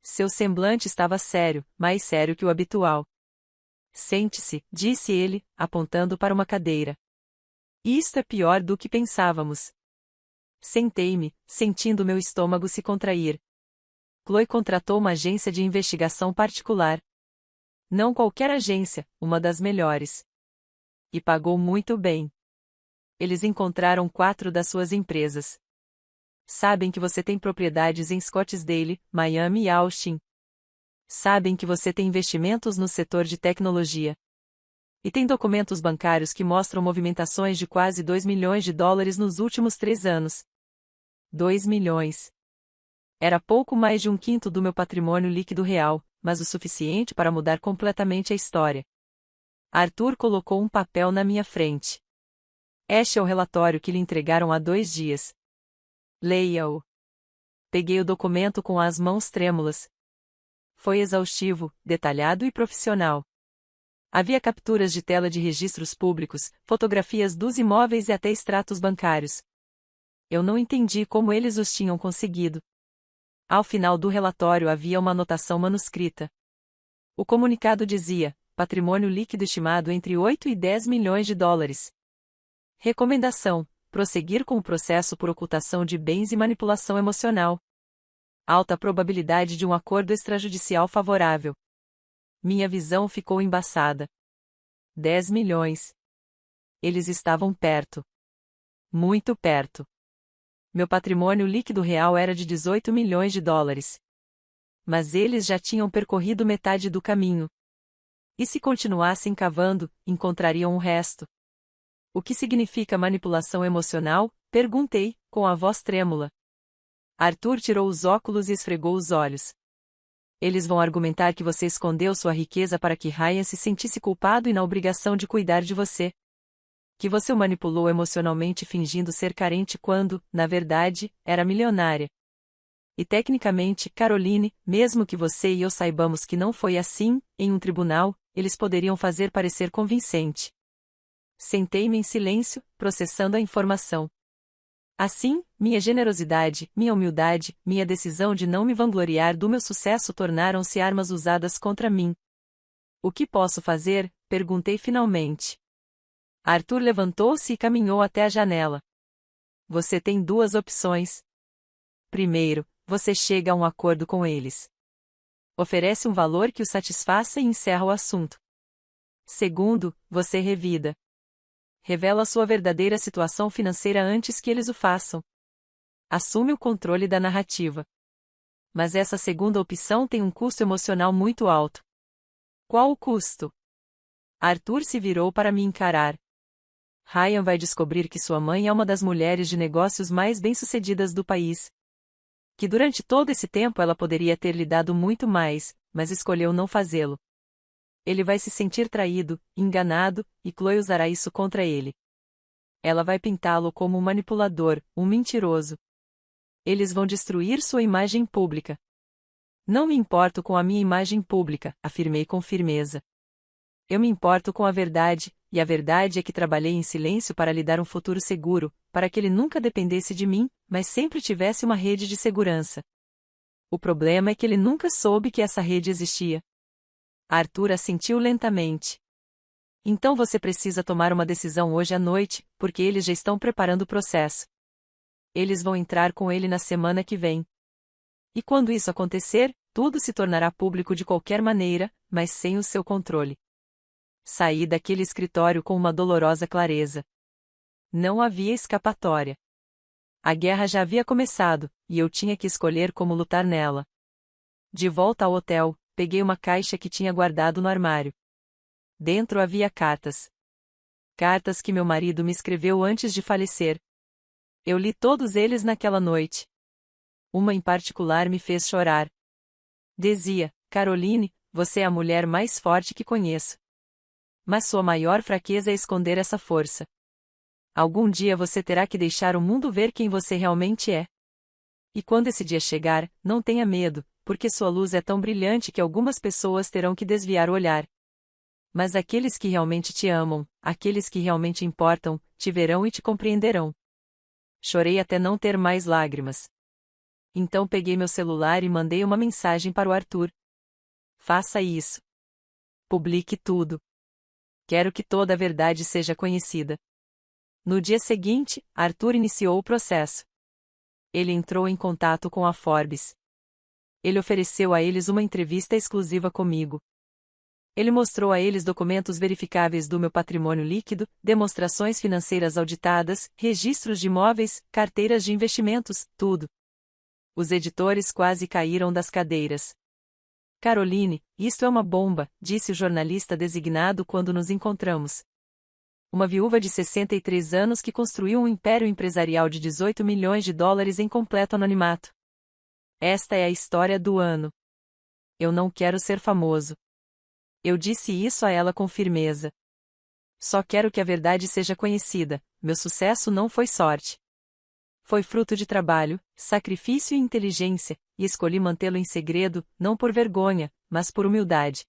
Seu semblante estava sério, mais sério que o habitual. Sente-se, disse ele, apontando para uma cadeira. Isto é pior do que pensávamos. Sentei-me, sentindo meu estômago se contrair. Chloe contratou uma agência de investigação particular. Não qualquer agência, uma das melhores. E pagou muito bem. Eles encontraram 4 das suas empresas. Sabem que você tem propriedades em Scottsdale, Miami e Austin. Sabem que você tem investimentos no setor de tecnologia. E tem documentos bancários que mostram movimentações de quase 2 milhões de dólares nos últimos 3 anos. 2 milhões. Era pouco mais de um quinto do meu patrimônio líquido real, mas o suficiente para mudar completamente a história. Arthur colocou um papel na minha frente. Este é o relatório que lhe entregaram há 2 dias. Leia-o. Peguei o documento com as mãos trêmulas. Foi exaustivo, detalhado e profissional. Havia capturas de tela de registros públicos, fotografias dos imóveis e até extratos bancários. Eu não entendi como eles os tinham conseguido. Ao final do relatório havia uma anotação manuscrita. O comunicado dizia: patrimônio líquido estimado entre 8 e 10 milhões de dólares. Recomendação: prosseguir com o processo por ocultação de bens e manipulação emocional. Alta probabilidade de um acordo extrajudicial favorável. Minha visão ficou embaçada. 10 milhões. Eles estavam perto. Muito perto. Meu patrimônio líquido real era de 18 milhões de dólares. Mas eles já tinham percorrido metade do caminho. E se continuassem cavando, encontrariam o resto. O que significa manipulação emocional? Perguntei, com a voz trêmula. Arthur tirou os óculos e esfregou os olhos. Eles vão argumentar que você escondeu sua riqueza para que Ryan se sentisse culpado e na obrigação de cuidar de você. Que você o manipulou emocionalmente fingindo ser carente quando, na verdade, era milionária. E tecnicamente, Caroline, mesmo que você e eu saibamos que não foi assim, em um tribunal, eles poderiam fazer parecer convincente. Sentei-me em silêncio, processando a informação. Assim, minha generosidade, minha humildade, minha decisão de não me vangloriar do meu sucesso tornaram-se armas usadas contra mim. O que posso fazer? Perguntei finalmente. Arthur levantou-se e caminhou até a janela. Você tem 2 opções. Primeiro, você chega a um acordo com eles. Oferece um valor que o satisfaça e encerra o assunto. Segundo, você revida. Revela sua verdadeira situação financeira antes que eles o façam. Assume o controle da narrativa. Mas essa segunda opção tem um custo emocional muito alto. Qual o custo? Arthur se virou para me encarar. Ryan vai descobrir que sua mãe é uma das mulheres de negócios mais bem-sucedidas do país. Que durante todo esse tempo ela poderia ter lhe dado muito mais, mas escolheu não fazê-lo. Ele vai se sentir traído, enganado, e Chloe usará isso contra ele. Ela vai pintá-lo como um manipulador, um mentiroso. Eles vão destruir sua imagem pública. Não me importo com a minha imagem pública, afirmei com firmeza. Eu me importo com a verdade, e a verdade é que trabalhei em silêncio para lhe dar um futuro seguro, para que ele nunca dependesse de mim, mas sempre tivesse uma rede de segurança. O problema é que ele nunca soube que essa rede existia. Arthur assentiu lentamente. Então você precisa tomar uma decisão hoje à noite, porque eles já estão preparando o processo. Eles vão entrar com ele na semana que vem. E quando isso acontecer, tudo se tornará público de qualquer maneira, mas sem o seu controle. Saí daquele escritório com uma dolorosa clareza. Não havia escapatória. A guerra já havia começado, e eu tinha que escolher como lutar nela. De volta ao hotel, peguei uma caixa que tinha guardado no armário. Dentro havia cartas. Cartas que meu marido me escreveu antes de falecer. Eu li todos eles naquela noite. Uma em particular me fez chorar. Dizia: Caroline, você é a mulher mais forte que conheço. Mas sua maior fraqueza é esconder essa força. Algum dia você terá que deixar o mundo ver quem você realmente é. E quando esse dia chegar, não tenha medo, porque sua luz é tão brilhante que algumas pessoas terão que desviar o olhar. Mas aqueles que realmente te amam, aqueles que realmente importam, te verão e te compreenderão. Chorei até não ter mais lágrimas. Então peguei meu celular e mandei uma mensagem para o Arthur. Faça isso. Publique tudo. Quero que toda a verdade seja conhecida. No dia seguinte, Arthur iniciou o processo. Ele entrou em contato com a Forbes. Ele ofereceu a eles uma entrevista exclusiva comigo. Ele mostrou a eles documentos verificáveis do meu patrimônio líquido, demonstrações financeiras auditadas, registros de imóveis, carteiras de investimentos, tudo. Os editores quase caíram das cadeiras. Caroline, isto é uma bomba, disse o jornalista designado quando nos encontramos. Uma viúva de 63 anos que construiu um império empresarial de 18 milhões de dólares em completo anonimato. Esta é a história do ano. Eu não quero ser famoso. Eu disse isso a ela com firmeza. Só quero que a verdade seja conhecida, meu sucesso não foi sorte. Foi fruto de trabalho, sacrifício e inteligência, e escolhi mantê-lo em segredo, não por vergonha, mas por humildade.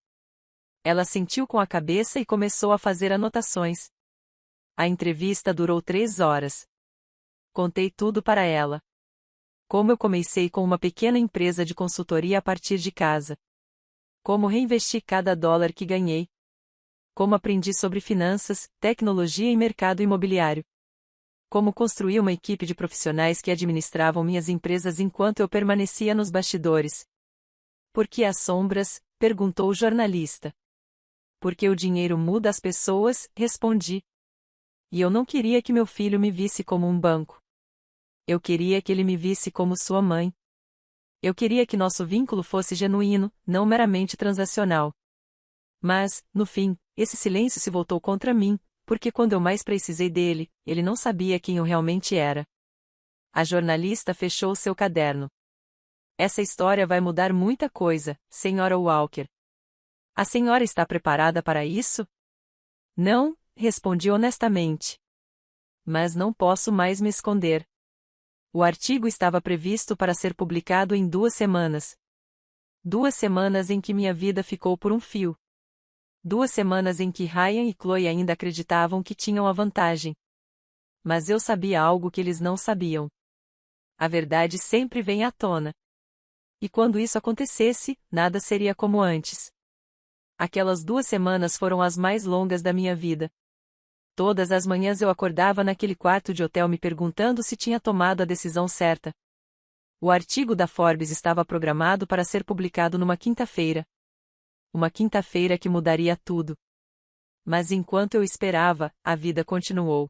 Ela assentiu com a cabeça e começou a fazer anotações. A entrevista durou 3 horas. Contei tudo para ela. Como eu comecei com uma pequena empresa de consultoria a partir de casa. Como reinvesti cada dólar que ganhei. Como aprendi sobre finanças, tecnologia e mercado imobiliário. Como construí uma equipe de profissionais que administravam minhas empresas enquanto eu permanecia nos bastidores. Por que as sombras? Perguntou o jornalista. Porque o dinheiro muda as pessoas, respondi. E eu não queria que meu filho me visse como um banco. Eu queria que ele me visse como sua mãe. Eu queria que nosso vínculo fosse genuíno, não meramente transacional. Mas, no fim, esse silêncio se voltou contra mim, porque quando eu mais precisei dele, ele não sabia quem eu realmente era. A jornalista fechou seu caderno. Essa história vai mudar muita coisa, Sra. Walker. A senhora está preparada para isso? Não, respondi honestamente. Mas não posso mais me esconder. O artigo estava previsto para ser publicado em 2 semanas. 2 semanas em que minha vida ficou por um fio. 2 semanas em que Ryan e Chloe ainda acreditavam que tinham a vantagem. Mas eu sabia algo que eles não sabiam. A verdade sempre vem à tona. E quando isso acontecesse, nada seria como antes. Aquelas 2 semanas foram as mais longas da minha vida. Todas as manhãs eu acordava naquele quarto de hotel me perguntando se tinha tomado a decisão certa. O artigo da Forbes estava programado para ser publicado numa quinta-feira. Uma quinta-feira que mudaria tudo. Mas enquanto eu esperava, a vida continuou.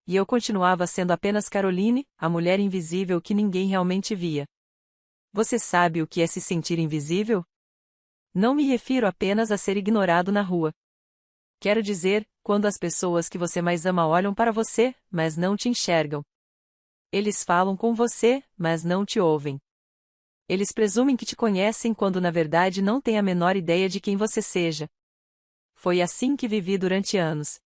E eu continuava sendo apenas Caroline, a mulher invisível que ninguém realmente via. Você sabe o que é se sentir invisível? Não me refiro apenas a ser ignorado na rua. Quero dizer, quando as pessoas que você mais ama olham para você, mas não te enxergam. Eles falam com você, mas não te ouvem. Eles presumem que te conhecem quando na verdade não têm a menor ideia de quem você seja. Foi assim que vivi durante anos.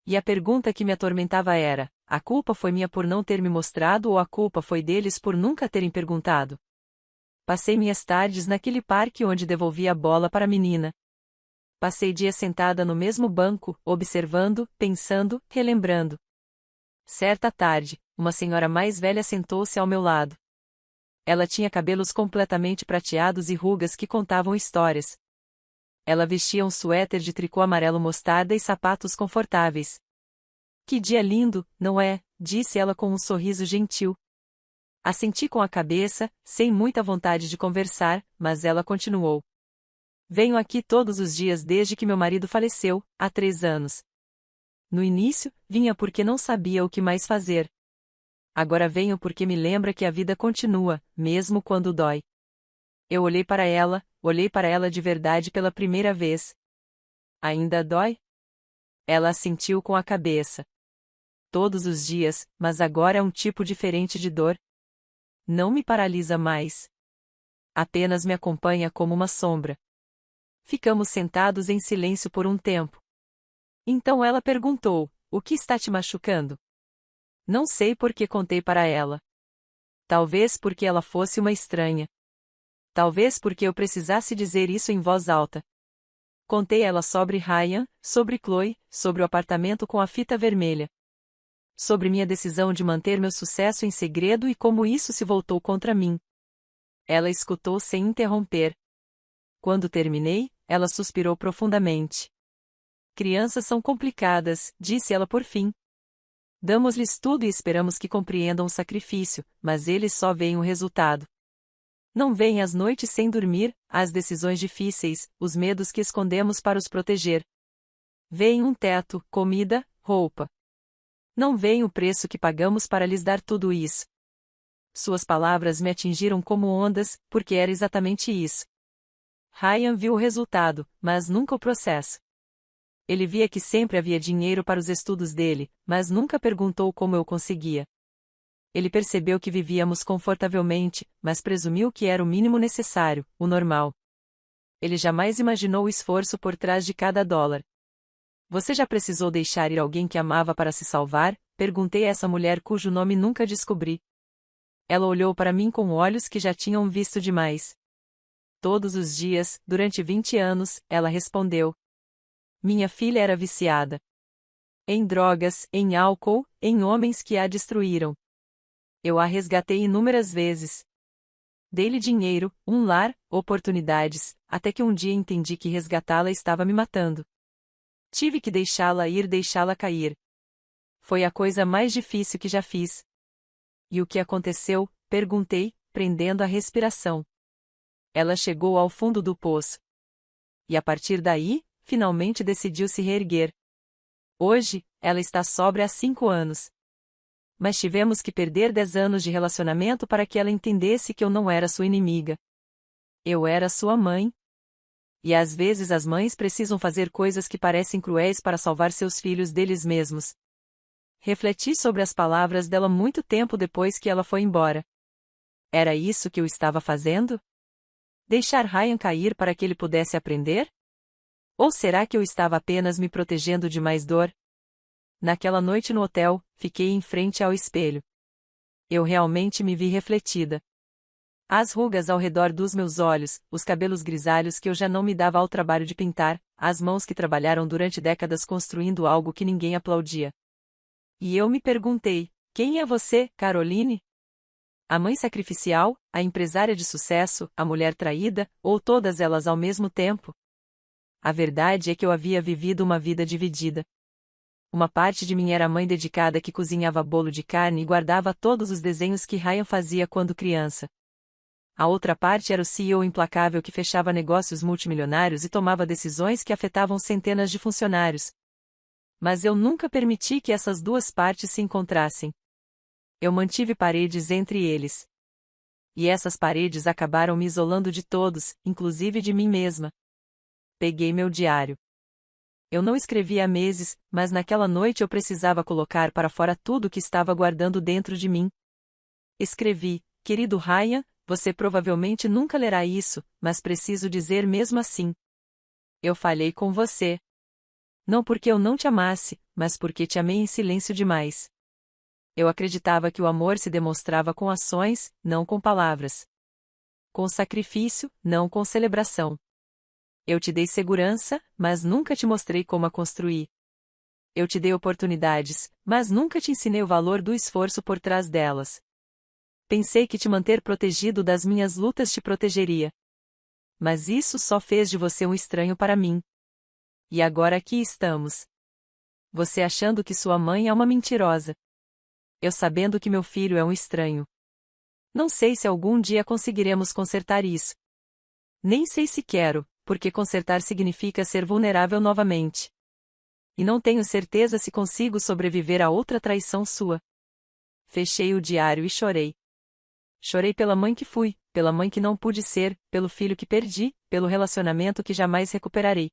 E a pergunta que me atormentava era: a culpa foi minha por não ter me mostrado ou a culpa foi deles por nunca terem perguntado? Passei minhas tardes naquele parque onde devolvia a bola para a menina. Passei dias sentada no mesmo banco, observando, pensando, relembrando. Certa tarde, uma senhora mais velha sentou-se ao meu lado. Ela tinha cabelos completamente prateados e rugas que contavam histórias. Ela vestia um suéter de tricô amarelo mostarda e sapatos confortáveis. Que dia lindo, não é? Disse ela com um sorriso gentil. Assenti com a cabeça, sem muita vontade de conversar, mas ela continuou. Venho aqui todos os dias desde que meu marido faleceu, há 3 anos. No início, vinha porque não sabia o que mais fazer. Agora venho porque me lembra que a vida continua, mesmo quando dói. Eu olhei para ela de verdade pela primeira vez. Ainda dói? Ela assentiu com a cabeça. Todos os dias, mas agora é um tipo diferente de dor. Não me paralisa mais. Apenas me acompanha como uma sombra. Ficamos sentados em silêncio por um tempo. Então ela perguntou: o que está te machucando? Não sei por que contei para ela. Talvez porque ela fosse uma estranha. Talvez porque eu precisasse dizer isso em voz alta. Contei ela sobre Ryan, sobre Chloe, sobre o apartamento com a fita vermelha. Sobre minha decisão de manter meu sucesso em segredo e como isso se voltou contra mim. Ela escutou sem interromper. Quando terminei, ela suspirou profundamente. Crianças são complicadas, disse ela por fim. Damos-lhes tudo e esperamos que compreendam o sacrifício, mas eles só veem o resultado. Não veem as noites sem dormir, as decisões difíceis, os medos que escondemos para os proteger. Veem um teto, comida, roupa. Não veem o preço que pagamos para lhes dar tudo isso. Suas palavras me atingiram como ondas, porque era exatamente isso. Ryan viu o resultado, mas nunca o processo. Ele via que sempre havia dinheiro para os estudos dele, mas nunca perguntou como eu conseguia. Ele percebeu que vivíamos confortavelmente, mas presumiu que era o mínimo necessário, o normal. Ele jamais imaginou o esforço por trás de cada dólar. Você já precisou deixar ir alguém que amava para se salvar? Perguntei a essa mulher cujo nome nunca descobri. Ela olhou para mim com olhos que já tinham visto demais. Todos os dias, durante 20 anos, ela respondeu. Minha filha era viciada. Em drogas, em álcool, em homens que a destruíram. Eu a resgatei inúmeras vezes. Dei-lhe dinheiro, um lar, oportunidades, até que um dia entendi que resgatá-la estava me matando. Tive que deixá-la ir, deixá-la cair. Foi a coisa mais difícil que já fiz. E o que aconteceu? Perguntei, prendendo a respiração. Ela chegou ao fundo do poço. E a partir daí, finalmente decidiu se reerguer. Hoje, ela está sóbria há 5 anos. Mas tivemos que perder 10 anos de relacionamento para que ela entendesse que eu não era sua inimiga. Eu era sua mãe. E às vezes as mães precisam fazer coisas que parecem cruéis para salvar seus filhos deles mesmos. Refleti sobre as palavras dela muito tempo depois que ela foi embora. Era isso que eu estava fazendo? Deixar Ryan cair para que ele pudesse aprender? Ou será que eu estava apenas me protegendo de mais dor? Naquela noite no hotel, fiquei em frente ao espelho. Eu realmente me vi refletida. As rugas ao redor dos meus olhos, os cabelos grisalhos que eu já não me dava ao trabalho de pintar, as mãos que trabalharam durante décadas construindo algo que ninguém aplaudia. E eu me perguntei, quem é você, Caroline? A mãe sacrificial, a empresária de sucesso, a mulher traída, ou todas elas ao mesmo tempo? A verdade é que eu havia vivido uma vida dividida. Uma parte de mim era a mãe dedicada que cozinhava bolo de carne e guardava todos os desenhos que Ryan fazia quando criança. A outra parte era o CEO implacável que fechava negócios multimilionários e tomava decisões que afetavam centenas de funcionários. Mas eu nunca permiti que essas duas partes se encontrassem. Eu mantive paredes entre eles. E essas paredes acabaram me isolando de todos, inclusive de mim mesma. Peguei meu diário. Eu não escrevi há meses, mas naquela noite eu precisava colocar para fora tudo o que estava guardando dentro de mim. Escrevi, querido Ryan, você provavelmente nunca lerá isso, mas preciso dizer mesmo assim. Eu falhei com você. Não porque eu não te amasse, mas porque te amei em silêncio demais. Eu acreditava que o amor se demonstrava com ações, não com palavras. Com sacrifício, não com celebração. Eu te dei segurança, mas nunca te mostrei como a construir. Eu te dei oportunidades, mas nunca te ensinei o valor do esforço por trás delas. Pensei que te manter protegido das minhas lutas te protegeria. Mas isso só fez de você um estranho para mim. E agora aqui estamos. Você achando que sua mãe é uma mentirosa. Eu sabendo que meu filho é um estranho. Não sei se algum dia conseguiremos consertar isso. Nem sei se quero, porque consertar significa ser vulnerável novamente. E não tenho certeza se consigo sobreviver a outra traição sua. Fechei o diário e chorei. Chorei pela mãe que fui, pela mãe que não pude ser, pelo filho que perdi, pelo relacionamento que jamais recuperarei.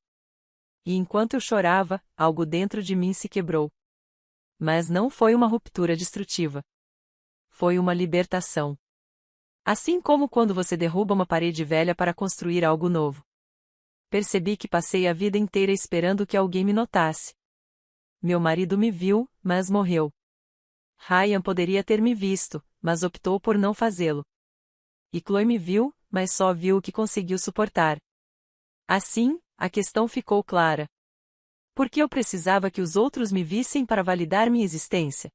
E enquanto eu chorava, algo dentro de mim se quebrou. Mas não foi uma ruptura destrutiva. Foi uma libertação. Assim como quando você derruba uma parede velha para construir algo novo. Percebi que passei a vida inteira esperando que alguém me notasse. Meu marido me viu, mas morreu. Ryan poderia ter me visto, mas optou por não fazê-lo. E Chloe me viu, mas só viu o que conseguiu suportar. Assim, a questão ficou clara. Por que eu precisava que os outros me vissem para validar minha existência?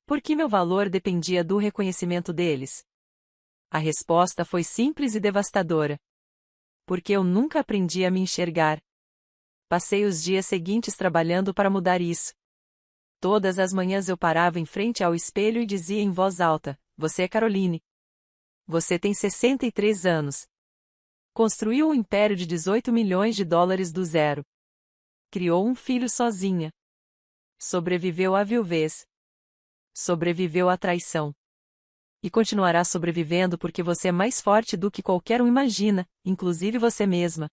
Por que meu valor dependia do reconhecimento deles? A resposta foi simples e devastadora. Porque eu nunca aprendi a me enxergar. Passei os dias seguintes trabalhando para mudar isso. Todas as manhãs eu parava em frente ao espelho e dizia em voz alta, você é Caroline. Você tem 63 anos. Construiu um império de 18 milhões de dólares do zero. Criou um filho sozinha. Sobreviveu à viuvez. Sobreviveu à traição. E continuará sobrevivendo porque você é mais forte do que qualquer um imagina, inclusive você mesma.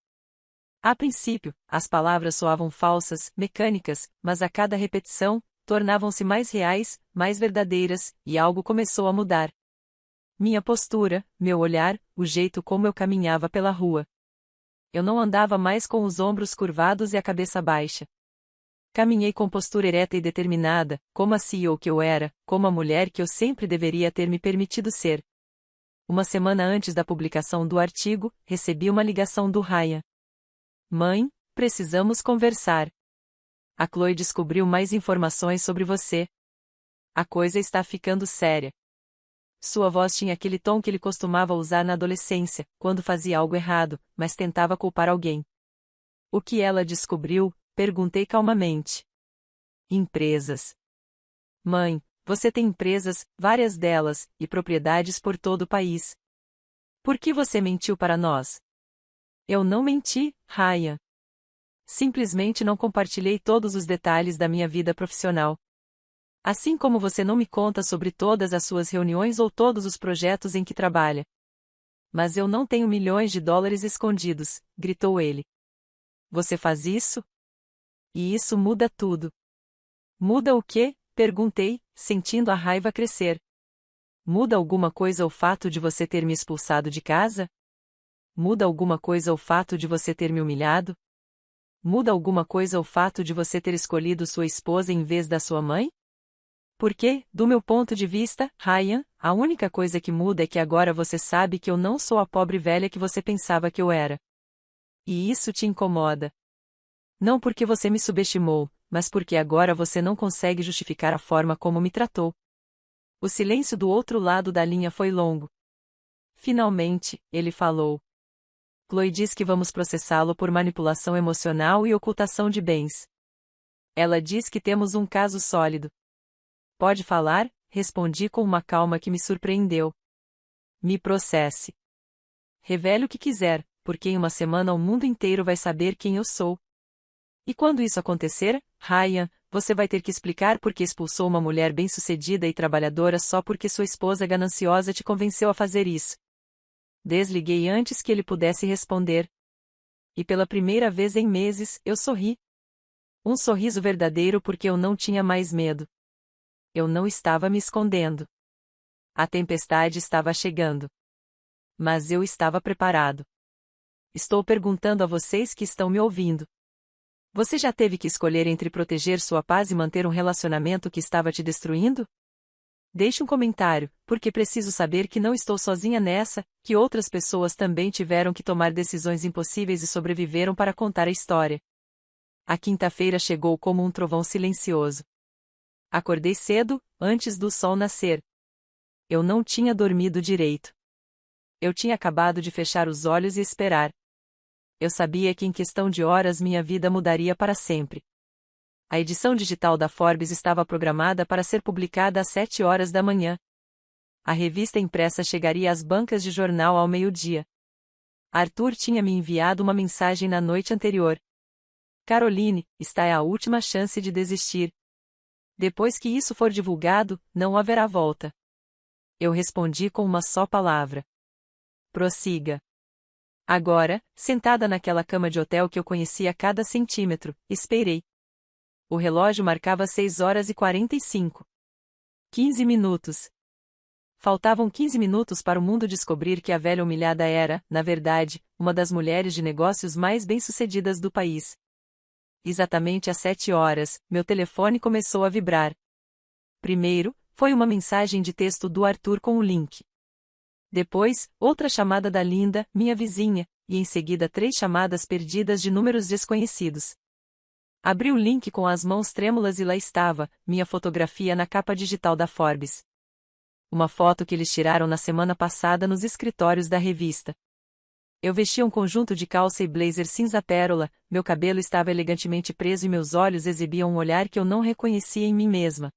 A princípio, as palavras soavam falsas, mecânicas, mas a cada repetição, tornavam-se mais reais, mais verdadeiras, e algo começou a mudar. Minha postura, meu olhar, o jeito como eu caminhava pela rua. Eu não andava mais com os ombros curvados e a cabeça baixa. Caminhei com postura ereta e determinada, como a CEO que eu era, como a mulher que eu sempre deveria ter me permitido ser. Uma semana antes da publicação do artigo, recebi uma ligação do Ryan. Mãe, precisamos conversar. A Chloe descobriu mais informações sobre você. A coisa está ficando séria. Sua voz tinha aquele tom que ele costumava usar na adolescência, quando fazia algo errado, mas tentava culpar alguém. O que ela descobriu? Perguntei calmamente. Empresas. Mãe, você tem empresas, várias delas, e propriedades por todo o país. Por que você mentiu para nós? Eu não menti, Ryan. Simplesmente não compartilhei todos os detalhes da minha vida profissional. Assim como você não me conta sobre todas as suas reuniões ou todos os projetos em que trabalha. Mas eu não tenho milhões de dólares escondidos, gritou ele. Você faz isso? E isso muda tudo. Muda o quê? Perguntei, sentindo a raiva crescer. Muda alguma coisa o fato de você ter me expulsado de casa? Muda alguma coisa o fato de você ter me humilhado? Muda alguma coisa o fato de você ter escolhido sua esposa em vez da sua mãe? Porque, do meu ponto de vista, Ryan, a única coisa que muda é que agora você sabe que eu não sou a pobre velha que você pensava que eu era. E isso te incomoda. Não porque você me subestimou, mas porque agora você não consegue justificar a forma como me tratou. O silêncio do outro lado da linha foi longo. Finalmente, ele falou. Chloe diz que vamos processá-lo por manipulação emocional e ocultação de bens. Ela diz que temos um caso sólido. Pode falar? Respondi com uma calma que me surpreendeu. Me processe. Revele o que quiser, porque em uma semana o mundo inteiro vai saber quem eu sou. E quando isso acontecer, Ryan, você vai ter que explicar por que expulsou uma mulher bem-sucedida e trabalhadora só porque sua esposa gananciosa te convenceu a fazer isso. Desliguei antes que ele pudesse responder. E pela primeira vez em meses, eu sorri. Um sorriso verdadeiro porque eu não tinha mais medo. Eu não estava me escondendo. A tempestade estava chegando. Mas eu estava preparado. Estou perguntando a vocês que estão me ouvindo. Você já teve que escolher entre proteger sua paz e manter um relacionamento que estava te destruindo? Deixe um comentário, porque preciso saber que não estou sozinha nessa, que outras pessoas também tiveram que tomar decisões impossíveis e sobreviveram para contar a história. A quinta-feira chegou como um trovão silencioso. Acordei cedo, antes do sol nascer. Eu não tinha dormido direito. Eu tinha acabado de fechar os olhos e esperar. Eu sabia que em questão de horas minha vida mudaria para sempre. A edição digital da Forbes estava programada para ser publicada às 7 horas da manhã. A revista impressa chegaria às bancas de jornal ao meio-dia. Arthur tinha me enviado uma mensagem na noite anterior. Caroline, esta é a última chance de desistir. Depois que isso for divulgado, não haverá volta. Eu respondi com uma só palavra. Prossiga. Agora, sentada naquela cama de hotel que eu conhecia a cada centímetro, esperei. O relógio marcava 6 horas e 45. 15 minutos. Faltavam 15 minutos para o mundo descobrir que a velha humilhada era, na verdade, uma das mulheres de negócios mais bem-sucedidas do país. Exatamente às 7 horas, meu telefone começou a vibrar. Primeiro, foi uma mensagem de texto do Arthur com o link. Depois, outra chamada da Linda, minha vizinha, e em seguida 3 chamadas perdidas de números desconhecidos. Abri o link com as mãos trêmulas e lá estava, minha fotografia na capa digital da Forbes. Uma foto que eles tiraram na semana passada nos escritórios da revista. Eu vestia um conjunto de calça e blazer cinza pérola, meu cabelo estava elegantemente preso e meus olhos exibiam um olhar que eu não reconhecia em mim mesma.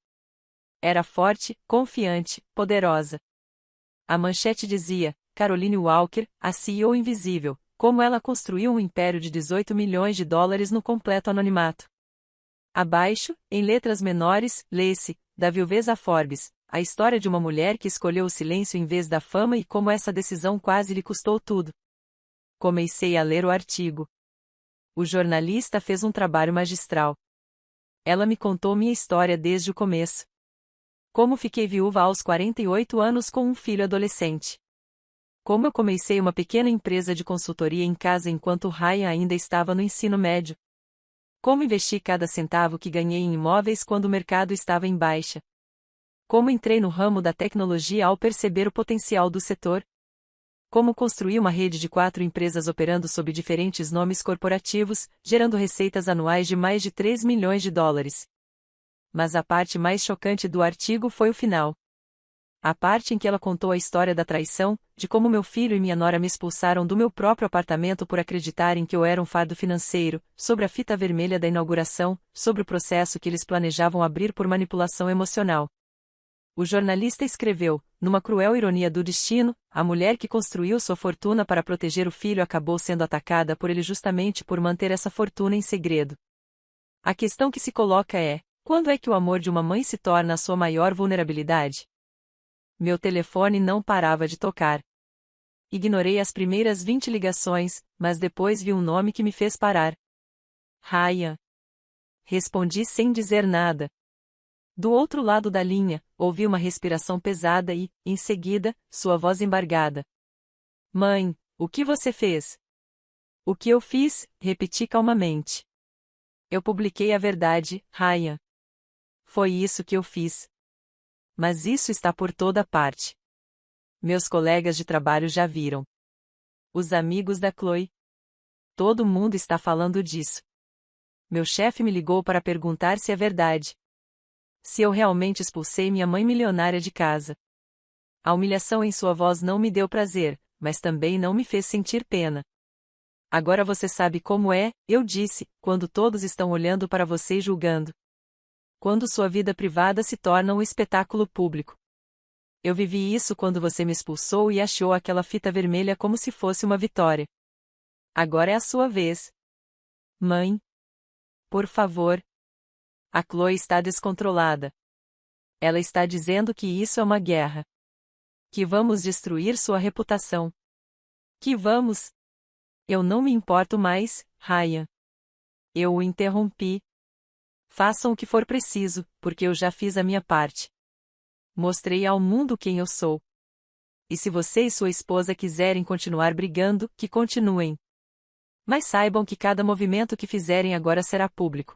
Era forte, confiante, poderosa. A manchete dizia, Caroline Walker, a CEO invisível, como ela construiu um império de 18 milhões de dólares no completo anonimato. Abaixo, em letras menores, lê-se, da viuvez a Forbes, a história de uma mulher que escolheu o silêncio em vez da fama e como essa decisão quase lhe custou tudo. Comecei a ler o artigo. O jornalista fez um trabalho magistral. Ela me contou minha história desde o começo. Como fiquei viúva aos 48 anos com um filho adolescente. Como eu comecei uma pequena empresa de consultoria em casa enquanto Ryan ainda estava no ensino médio. Como investi cada centavo que ganhei em imóveis quando o mercado estava em baixa. Como entrei no ramo da tecnologia ao perceber o potencial do setor. Como construí uma rede de 4 empresas operando sob diferentes nomes corporativos, gerando receitas anuais de mais de 3 milhões de dólares. Mas a parte mais chocante do artigo foi o final. A parte em que ela contou a história da traição, de como meu filho e minha nora me expulsaram do meu próprio apartamento por acreditarem que eu era um fardo financeiro, sobre a fita vermelha da inauguração, sobre o processo que eles planejavam abrir por manipulação emocional. O jornalista escreveu, numa cruel ironia do destino, a mulher que construiu sua fortuna para proteger o filho acabou sendo atacada por ele justamente por manter essa fortuna em segredo. A questão que se coloca é, quando é que o amor de uma mãe se torna a sua maior vulnerabilidade? Meu telefone não parava de tocar. Ignorei as primeiras 20 ligações, mas depois vi um nome que me fez parar. Ryan. Respondi sem dizer nada. Do outro lado da linha, ouvi uma respiração pesada e, em seguida, sua voz embargada. Mãe, o que você fez? O que eu fiz? Repeti calmamente. Eu publiquei a verdade, Ryan. Foi isso que eu fiz. Mas isso está por toda parte. Meus colegas de trabalho já viram. Os amigos da Chloe. Todo mundo está falando disso. Meu chefe me ligou para perguntar se é verdade. Se eu realmente expulsei minha mãe milionária de casa. A humilhação em sua voz não me deu prazer, mas também não me fez sentir pena. Agora você sabe como é, eu disse, quando todos estão olhando para você e julgando. Quando sua vida privada se torna um espetáculo público. Eu vivi isso quando você me expulsou e achou aquela fita vermelha como se fosse uma vitória. Agora é a sua vez. Mãe. Por favor. A Chloe está descontrolada. Ela está dizendo que isso é uma guerra. Que vamos destruir sua reputação. Que vamos. Eu não me importo mais, Ryan. Eu o interrompi. Façam o que for preciso, porque eu já fiz a minha parte. Mostrei ao mundo quem eu sou. E se você e sua esposa quiserem continuar brigando, que continuem. Mas saibam que cada movimento que fizerem agora será público.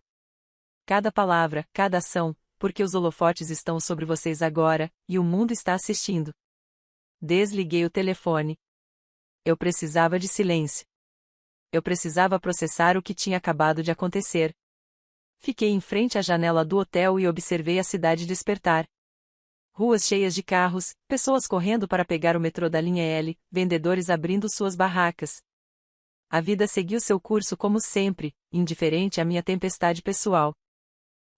Cada palavra, cada ação, porque os holofotes estão sobre vocês agora, e o mundo está assistindo. Desliguei o telefone. Eu precisava de silêncio. Eu precisava processar o que tinha acabado de acontecer. Fiquei em frente à janela do hotel e observei a cidade despertar. Ruas cheias de carros, pessoas correndo para pegar o metrô da linha L, vendedores abrindo suas barracas. A vida seguiu seu curso como sempre, indiferente à minha tempestade pessoal.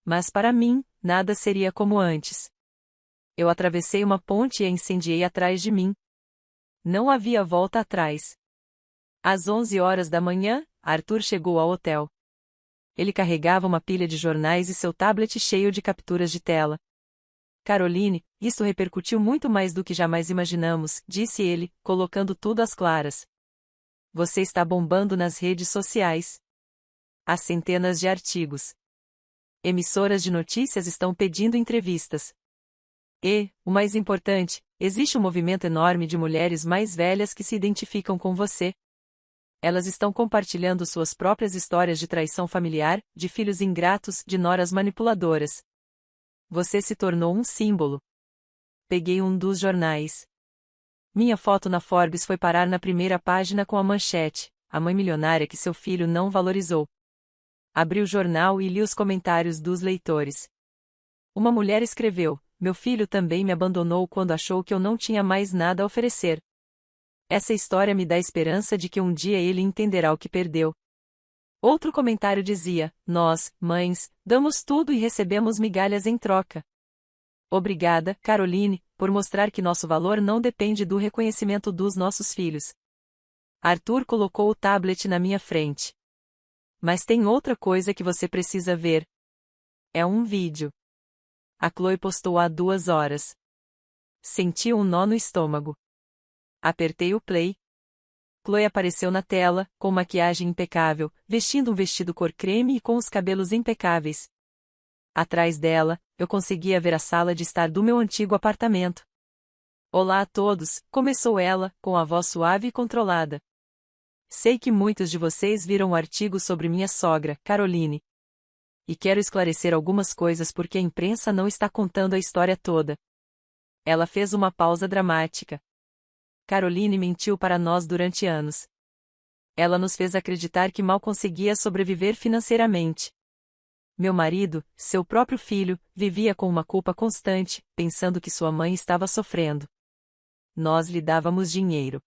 Mas para mim, nada seria como antes. Eu atravessei uma ponte e a incendiei atrás de mim. Não havia volta atrás. Às 11 horas da manhã, Arthur chegou ao hotel. Ele carregava uma pilha de jornais e seu tablet cheio de capturas de tela. Caroline, isso repercutiu muito mais do que jamais imaginamos, disse ele, colocando tudo às claras. Você está bombando nas redes sociais. Há centenas de artigos. Emissoras de notícias estão pedindo entrevistas. E, o mais importante, existe um movimento enorme de mulheres mais velhas que se identificam com você. Elas estão compartilhando suas próprias histórias de traição familiar, de filhos ingratos, de noras manipuladoras. Você se tornou um símbolo. Peguei um dos jornais. Minha foto na Forbes foi parar na primeira página com a manchete: a mãe milionária que seu filho não valorizou. Abri o jornal e li os comentários dos leitores. Uma mulher escreveu: meu filho também me abandonou quando achou que eu não tinha mais nada a oferecer. Essa história me dá esperança de que um dia ele entenderá o que perdeu. Outro comentário dizia: nós, mães, damos tudo e recebemos migalhas em troca. Obrigada, Caroline, por mostrar que nosso valor não depende do reconhecimento dos nossos filhos. Arthur colocou o tablet na minha frente. Mas tem outra coisa que você precisa ver. É um vídeo. A Chloe postou há 2 horas. Senti um nó no estômago. Apertei o play. Chloe apareceu na tela, com maquiagem impecável, vestindo um vestido cor creme e com os cabelos impecáveis. Atrás dela, eu conseguia ver a sala de estar do meu antigo apartamento. Olá a todos, começou ela, com a voz suave e controlada. Sei que muitos de vocês viram o artigo sobre minha sogra, Caroline. E quero esclarecer algumas coisas porque a imprensa não está contando a história toda. Ela fez uma pausa dramática. Caroline mentiu para nós durante anos. Ela nos fez acreditar que mal conseguia sobreviver financeiramente. Meu marido, seu próprio filho, vivia com uma culpa constante, pensando que sua mãe estava sofrendo. Nós lhe dávamos dinheiro.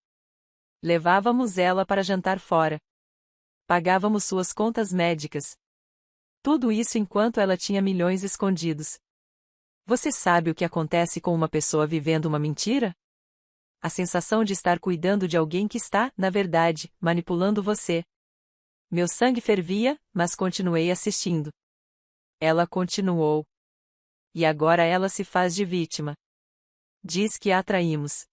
Levávamos ela para jantar fora. Pagávamos suas contas médicas. Tudo isso enquanto ela tinha milhões escondidos. Você sabe o que acontece com uma pessoa vivendo uma mentira? A sensação de estar cuidando de alguém que está, na verdade, manipulando você. Meu sangue fervia, mas continuei assistindo. Ela continuou. E agora ela se faz de vítima. Diz que a atraímos.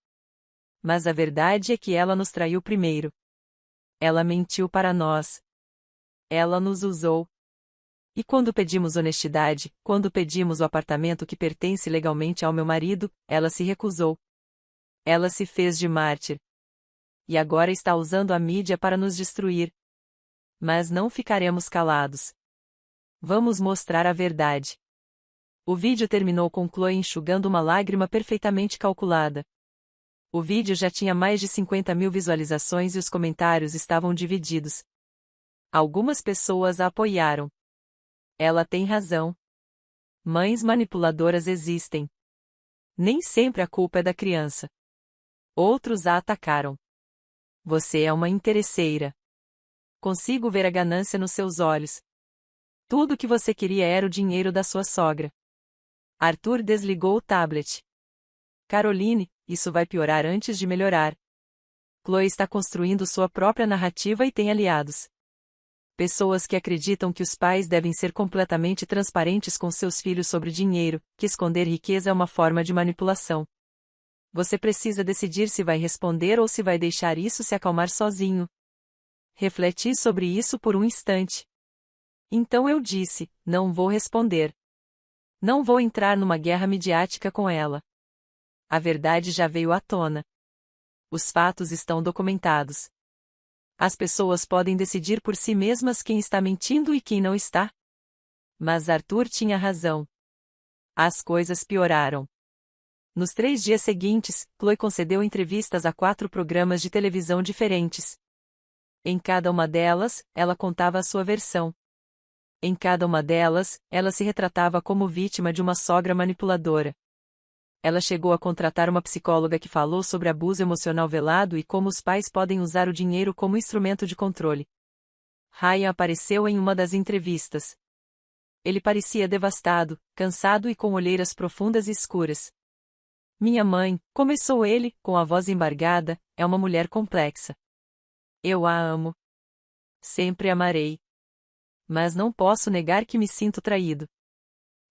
Mas a verdade é que ela nos traiu primeiro. Ela mentiu para nós. Ela nos usou. E quando pedimos honestidade, quando pedimos o apartamento que pertence legalmente ao meu marido, ela se recusou. Ela se fez de mártir. E agora está usando a mídia para nos destruir. Mas não ficaremos calados. Vamos mostrar a verdade. O vídeo terminou com Chloe enxugando uma lágrima perfeitamente calculada. O vídeo já tinha mais de 50.000 visualizações e os comentários estavam divididos. Algumas pessoas a apoiaram. Ela tem razão. Mães manipuladoras existem. Nem sempre a culpa é da criança. Outros a atacaram. Você é uma interesseira. Consigo ver a ganância nos seus olhos. Tudo o que você queria era o dinheiro da sua sogra. Arthur desligou o tablet. Caroline, isso vai piorar antes de melhorar. Chloe está construindo sua própria narrativa e tem aliados. Pessoas que acreditam que os pais devem ser completamente transparentes com seus filhos sobre dinheiro, que esconder riqueza é uma forma de manipulação. Você precisa decidir se vai responder ou se vai deixar isso se acalmar sozinho. Refleti sobre isso por um instante. Então eu disse, não vou responder. Não vou entrar numa guerra midiática com ela. A verdade já veio à tona. Os fatos estão documentados. As pessoas podem decidir por si mesmas quem está mentindo e quem não está. Mas Arthur tinha razão. As coisas pioraram. Nos 3 dias seguintes, Chloe concedeu entrevistas a 4 programas de televisão diferentes. Em cada uma delas, ela contava a sua versão. Em cada uma delas, ela se retratava como vítima de uma sogra manipuladora. Ela chegou a contratar uma psicóloga que falou sobre abuso emocional velado e como os pais podem usar o dinheiro como instrumento de controle. Ryan apareceu em uma das entrevistas. Ele parecia devastado, cansado e com olheiras profundas e escuras. Minha mãe, começou ele, com a voz embargada, é uma mulher complexa. Eu a amo. Sempre amarei. Mas não posso negar que me sinto traído.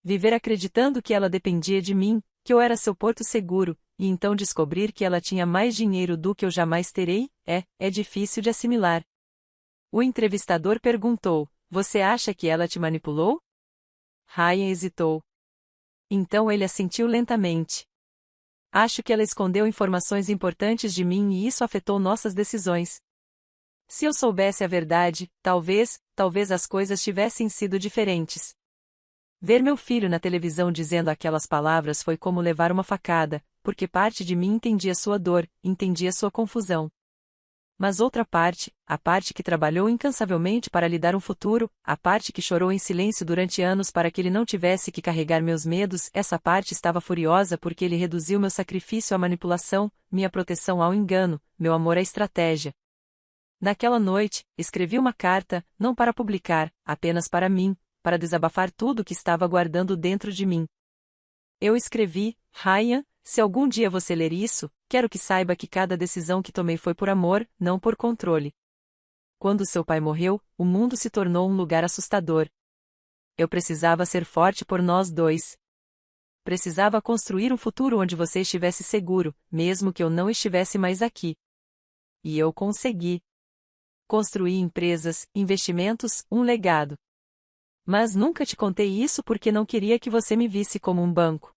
Viver acreditando que ela dependia de mim, que eu era seu porto seguro, e então descobrir que ela tinha mais dinheiro do que eu jamais terei, é difícil de assimilar. O entrevistador perguntou, você acha que ela te manipulou? Ryan hesitou. Então ele assentiu lentamente. Acho que ela escondeu informações importantes de mim e isso afetou nossas decisões. Se eu soubesse a verdade, talvez as coisas tivessem sido diferentes. Ver meu filho na televisão dizendo aquelas palavras foi como levar uma facada, porque parte de mim entendia sua dor, entendia sua confusão. Mas outra parte, a parte que trabalhou incansavelmente para lhe dar um futuro, a parte que chorou em silêncio durante anos para que ele não tivesse que carregar meus medos, essa parte estava furiosa porque ele reduziu meu sacrifício à manipulação, minha proteção ao engano, meu amor à estratégia. Naquela noite, escrevi uma carta, não para publicar, apenas para mim, para desabafar tudo o que estava guardando dentro de mim. Eu escrevi, Ryan, se algum dia você ler isso, quero que saiba que cada decisão que tomei foi por amor, não por controle. Quando seu pai morreu, o mundo se tornou um lugar assustador. Eu precisava ser forte por nós dois. precisava construir um futuro onde você estivesse seguro, mesmo que eu não estivesse mais aqui. E eu consegui. Construí empresas, investimentos, um legado. Mas nunca te contei isso porque não queria que você me visse como um banco.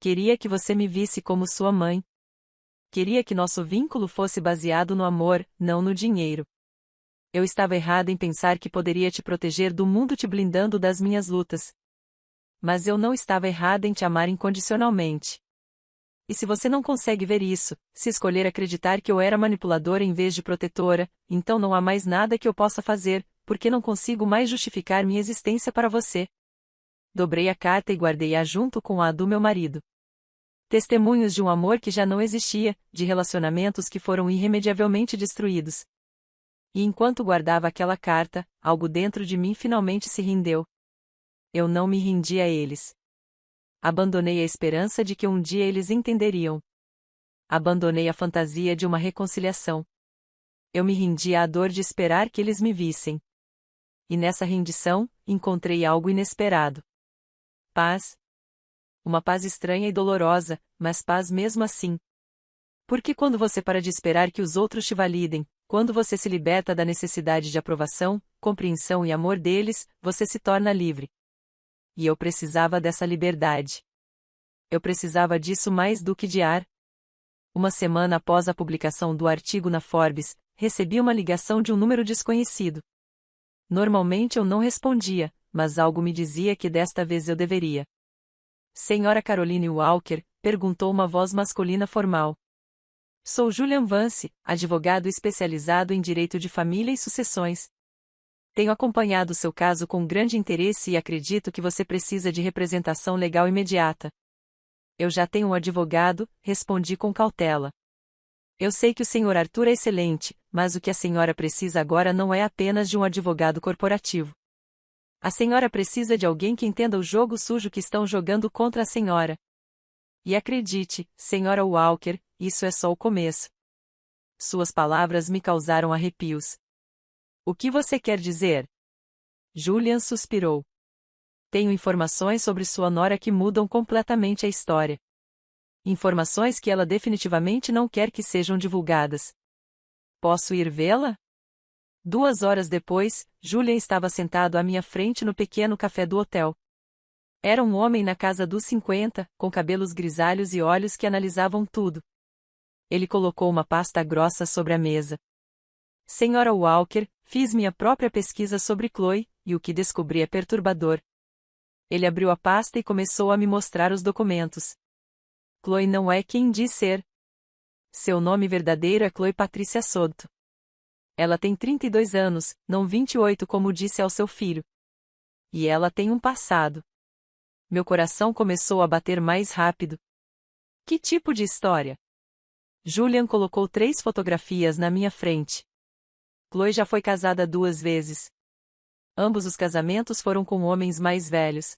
Queria que você me visse como sua mãe. Queria que nosso vínculo fosse baseado no amor, não no dinheiro. Eu estava errada em pensar que poderia te proteger do mundo te blindando das minhas lutas. Mas eu não estava errada em te amar incondicionalmente. E se você não consegue ver isso, se escolher acreditar que eu era manipuladora em vez de protetora, então não há mais nada que eu possa fazer, porque não consigo mais justificar minha existência para você. Dobrei a carta e guardei-a junto com a do meu marido. Testemunhos de um amor que já não existia, de relacionamentos que foram irremediavelmente destruídos. E enquanto guardava aquela carta, algo dentro de mim finalmente se rendeu. Eu não me rendi a eles. Abandonei a esperança de que um dia eles entenderiam. Abandonei a fantasia de uma reconciliação. Eu me rendi à dor de esperar que eles me vissem. E nessa rendição, encontrei algo inesperado. Paz. Uma paz estranha e dolorosa, mas paz mesmo assim. Porque quando você para de esperar que os outros te validem, quando você se liberta da necessidade de aprovação, compreensão e amor deles, você se torna livre. E eu precisava dessa liberdade. Eu precisava disso mais do que de ar. Uma semana após a publicação do artigo na Forbes, recebi uma ligação de um número desconhecido. Normalmente eu não respondia, mas algo me dizia que desta vez eu deveria. Senhora Caroline Walker, perguntou uma voz masculina formal. Sou Julian Vance, advogado especializado em direito de família e sucessões. Tenho acompanhado seu caso com grande interesse e acredito que você precisa de representação legal imediata. Eu já tenho um advogado, respondi com cautela. Eu sei que o Sr. Arthur é excelente, mas o que a senhora precisa agora não é apenas de um advogado corporativo. A senhora precisa de alguém que entenda o jogo sujo que estão jogando contra a senhora. E acredite, Sra. Walker, isso é só o começo. Suas palavras me causaram arrepios. O que você quer dizer? Julian suspirou. Tenho informações sobre sua nora que mudam completamente a história. Informações que ela definitivamente não quer que sejam divulgadas. Posso ir vê-la? 2 horas depois, Julian estava sentado à minha frente no pequeno café do hotel. Era um homem na casa dos 50, com cabelos grisalhos e olhos que analisavam tudo. Ele colocou uma pasta grossa sobre a mesa. Senhora Walker, fiz minha própria pesquisa sobre Chloe, e o que descobri é perturbador. Ele abriu a pasta e começou a me mostrar os documentos. Chloe não é quem diz ser. Seu nome verdadeiro é Chloe Patricia Soto. Ela tem 32 anos, não 28 como disse ao seu filho. E ela tem um passado. Meu coração começou a bater mais rápido. Que tipo de história? Julian colocou 3 fotografias na minha frente. Chloe já foi casada 2 vezes. Ambos os casamentos foram com homens mais velhos.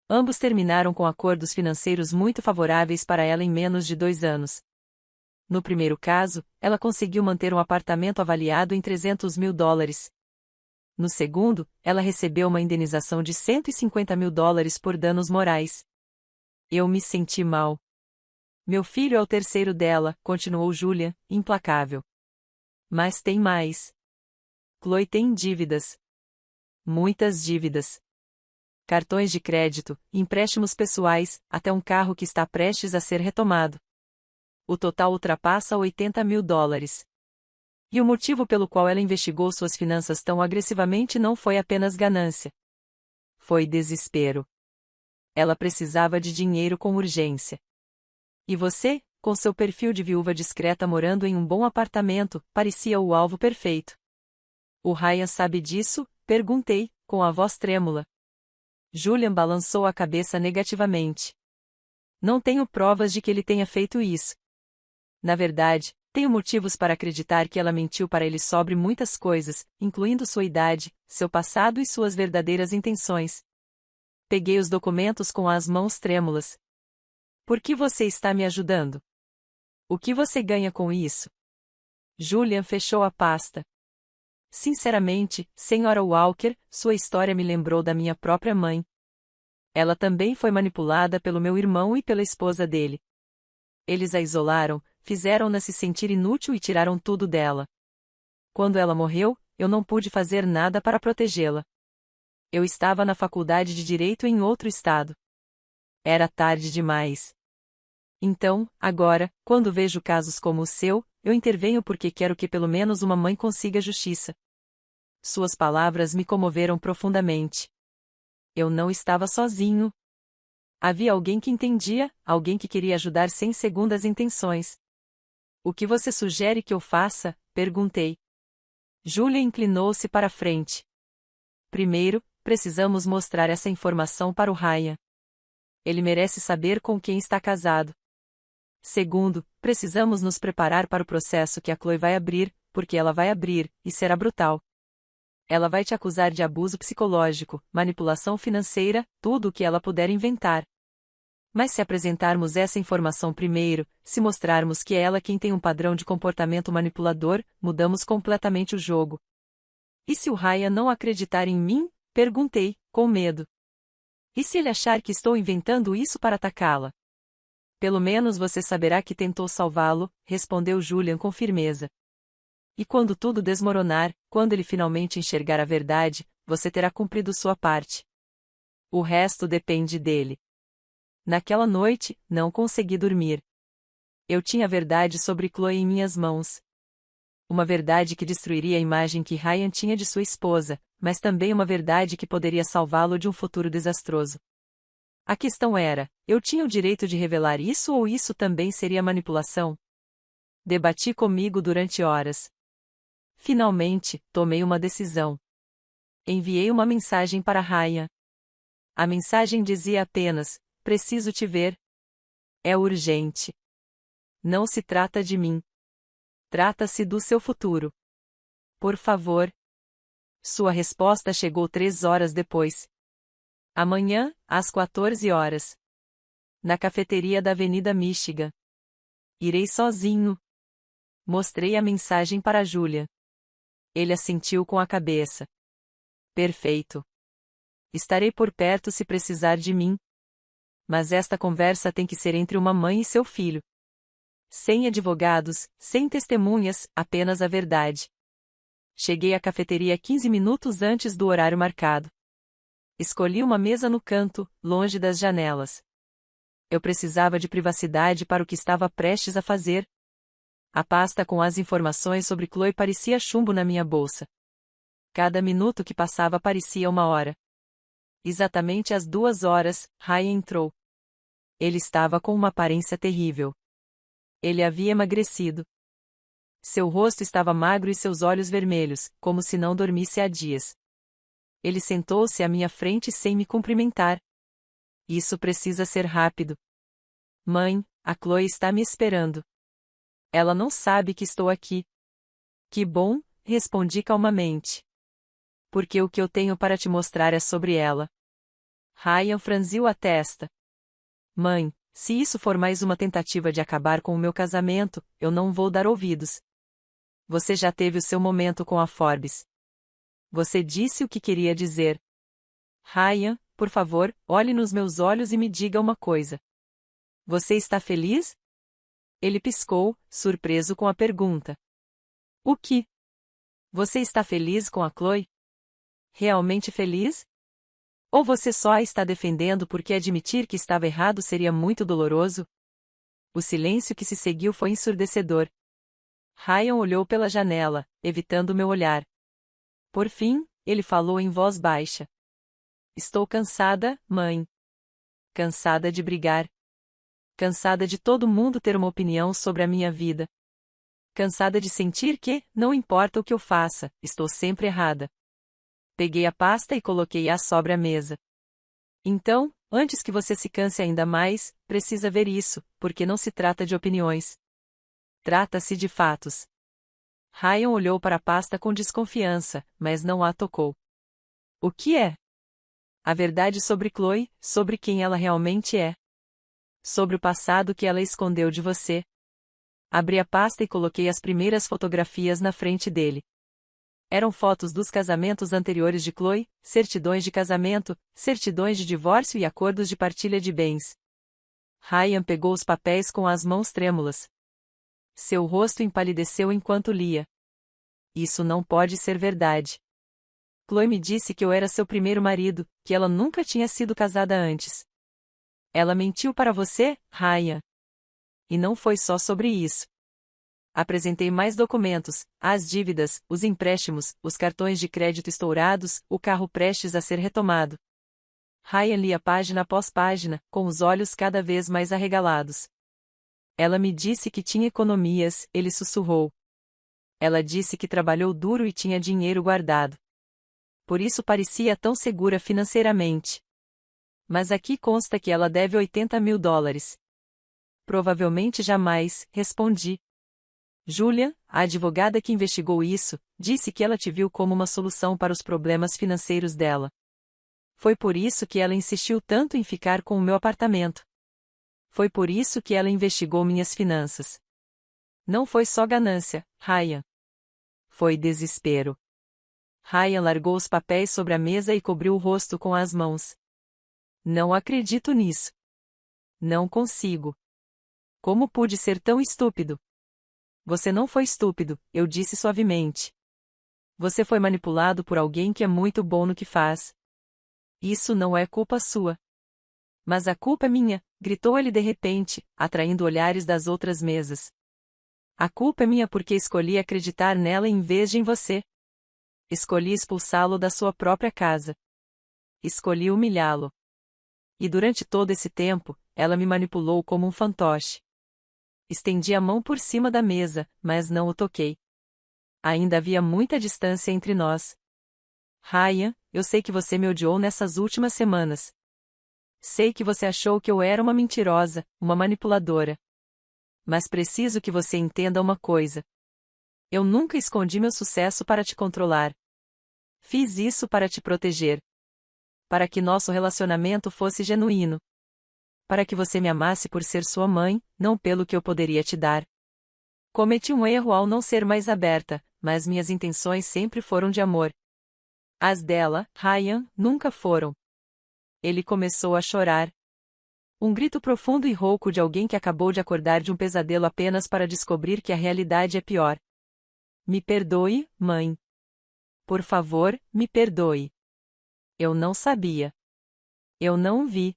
Ambos terminaram com acordos financeiros muito favoráveis para ela em menos de 2 anos. No primeiro caso, ela conseguiu manter um apartamento avaliado em $300 mil. No segundo, ela recebeu uma indenização de $150 mil por danos morais. Eu me senti mal. Meu filho é o terceiro dela, continuou Julian, implacável. Mas tem mais. Chloe tem dívidas. Muitas dívidas. Cartões de crédito, empréstimos pessoais, até um carro que está prestes a ser retomado. O total ultrapassa $80 mil. E o motivo pelo qual ela investigou suas finanças tão agressivamente não foi apenas ganância. Foi desespero. Ela precisava de dinheiro com urgência. E você, com seu perfil de viúva discreta morando em um bom apartamento, parecia o alvo perfeito. O Ryan sabe disso? Perguntei, com a voz trêmula. Julian balançou a cabeça negativamente. Não tenho provas de que ele tenha feito isso. Na verdade, tenho motivos para acreditar que ela mentiu para ele sobre muitas coisas, incluindo sua idade, seu passado e suas verdadeiras intenções. Peguei os documentos com as mãos trêmulas. Por que você está me ajudando? O que você ganha com isso? Julian fechou a pasta. Sinceramente, Sra. Walker, sua história me lembrou da minha própria mãe. Ela também foi manipulada pelo meu irmão e pela esposa dele. Eles a isolaram, fizeram-na se sentir inútil e tiraram tudo dela. Quando ela morreu, eu não pude fazer nada para protegê-la. Eu estava na faculdade de Direito em outro estado. Era tarde demais. Então, agora, quando vejo casos como o seu, eu intervenho porque quero que pelo menos uma mãe consiga justiça. Suas palavras me comoveram profundamente. Eu não estava sozinho. Havia alguém que entendia, alguém que queria ajudar sem segundas intenções. O que você sugere que eu faça? Perguntei. Julia inclinou-se para a frente. Primeiro, precisamos mostrar essa informação para o Ryan. Ele merece saber com quem está casado. Segundo, precisamos nos preparar para o processo que a Chloe vai abrir, porque ela vai abrir, e será brutal. Ela vai te acusar de abuso psicológico, manipulação financeira, tudo o que ela puder inventar. Mas se apresentarmos essa informação primeiro, se mostrarmos que é ela quem tem um padrão de comportamento manipulador, mudamos completamente o jogo. E se o Ryan não acreditar em mim? Perguntei, com medo. E se ele achar que estou inventando isso para atacá-la? Pelo menos você saberá que tentou salvá-lo, respondeu Julian com firmeza. E quando tudo desmoronar, quando ele finalmente enxergar a verdade, você terá cumprido sua parte. O resto depende dele. Naquela noite, não consegui dormir. Eu tinha a verdade sobre Chloe em minhas mãos. Uma verdade que destruiria a imagem que Ryan tinha de sua esposa, mas também uma verdade que poderia salvá-lo de um futuro desastroso. A questão era, eu tinha o direito de revelar isso ou isso também seria manipulação? Debati comigo durante horas. Finalmente, tomei uma decisão. Enviei uma mensagem para Ryan. A mensagem dizia apenas: preciso te ver. É urgente. Não se trata de mim. Trata-se do seu futuro. Por favor. Sua resposta chegou 3 horas depois. Amanhã, às 14 horas. Na cafeteria da Avenida Michigan. Irei sozinho. Mostrei a mensagem para Julia. Ele assentiu com a cabeça. Perfeito. Estarei por perto se precisar de mim. Mas esta conversa tem que ser entre uma mãe e seu filho. Sem advogados, sem testemunhas, apenas a verdade. Cheguei à cafeteria 15 minutos antes do horário marcado. Escolhi uma mesa no canto, longe das janelas. Eu precisava de privacidade para o que estava prestes a fazer. A pasta com as informações sobre Chloe parecia chumbo na minha bolsa. Cada minuto que passava parecia uma hora. Exatamente às 2 horas, Ryan entrou. Ele estava com uma aparência terrível. Ele havia emagrecido. Seu rosto estava magro e seus olhos vermelhos, como se não dormisse há dias. Ele sentou-se à minha frente sem me cumprimentar. Isso precisa ser rápido. Mãe, a Chloe está me esperando. Ela não sabe que estou aqui. Que bom, respondi calmamente. Porque o que eu tenho para te mostrar é sobre ela. Ryan franziu a testa. Mãe, se isso for mais uma tentativa de acabar com o meu casamento, eu não vou dar ouvidos. Você já teve o seu momento com a Forbes. Você disse o que queria dizer. Ryan, por favor, olhe nos meus olhos e me diga uma coisa. Você está feliz? Ele piscou, surpreso com a pergunta. O que? Você está feliz com a Chloe? Realmente feliz? Ou você só a está defendendo porque admitir que estava errado seria muito doloroso? O silêncio que se seguiu foi ensurdecedor. Ryan olhou pela janela, evitando meu olhar. Por fim, ele falou em voz baixa. Estou cansada, mãe. Cansada de brigar. Cansada de todo mundo ter uma opinião sobre a minha vida. Cansada de sentir que, não importa o que eu faça, estou sempre errada. Peguei a pasta e coloquei-a sobre a mesa. Então, antes que você se canse ainda mais, precisa ver isso, porque não se trata de opiniões. Trata-se de fatos. Ryan olhou para a pasta com desconfiança, mas não a tocou. O que é? A verdade sobre Chloe, sobre quem ela realmente é. Sobre o passado que ela escondeu de você. Abri a pasta e coloquei as primeiras fotografias na frente dele. Eram fotos dos casamentos anteriores de Chloe, certidões de casamento, certidões de divórcio e acordos de partilha de bens. Ryan pegou os papéis com as mãos trêmulas. Seu rosto empalideceu enquanto lia. Isso não pode ser verdade. Chloe me disse que eu era seu primeiro marido, que ela nunca tinha sido casada antes. Ela mentiu para você, Ryan. E não foi só sobre isso. Apresentei mais documentos, as dívidas, os empréstimos, os cartões de crédito estourados, o carro prestes a ser retomado. Ryan lia página após página, com os olhos cada vez mais arregalados. Ela me disse que tinha economias, ele sussurrou. Ela disse que trabalhou duro e tinha dinheiro guardado. Por isso parecia tão segura financeiramente. Mas aqui consta que ela deve $80.000. Provavelmente jamais, respondi. Julia, a advogada que investigou isso, disse que ela te viu como uma solução para os problemas financeiros dela. Foi por isso que ela insistiu tanto em ficar com o meu apartamento. Foi por isso que ela investigou minhas finanças. Não foi só ganância, Ryan. Foi desespero. Ryan largou os papéis sobre a mesa e cobriu o rosto com as mãos. Não acredito nisso. Não consigo. Como pude ser tão estúpido? Você não foi estúpido, eu disse suavemente. Você foi manipulado por alguém que é muito bom no que faz. Isso não é culpa sua. Mas a culpa é minha, gritou ele de repente, atraindo olhares das outras mesas. A culpa é minha porque escolhi acreditar nela em vez de em você. Escolhi expulsá-lo da sua própria casa. Escolhi humilhá-lo. E durante todo esse tempo, ela me manipulou como um fantoche. Estendi a mão por cima da mesa, mas não o toquei. Ainda havia muita distância entre nós. Ryan, eu sei que você me odiou nessas últimas semanas. Sei que você achou que eu era uma mentirosa, uma manipuladora. Mas preciso que você entenda uma coisa. Eu nunca escondi meu sucesso para te controlar. Fiz isso para te proteger. Para que nosso relacionamento fosse genuíno. Para que você me amasse por ser sua mãe, não pelo que eu poderia te dar. Cometi um erro ao não ser mais aberta, mas minhas intenções sempre foram de amor. As dela, Ryan, nunca foram. Ele começou a chorar. Um grito profundo e rouco de alguém que acabou de acordar de um pesadelo apenas para descobrir que a realidade é pior. Me perdoe, mãe. Por favor, me perdoe. Eu não sabia. Eu não vi.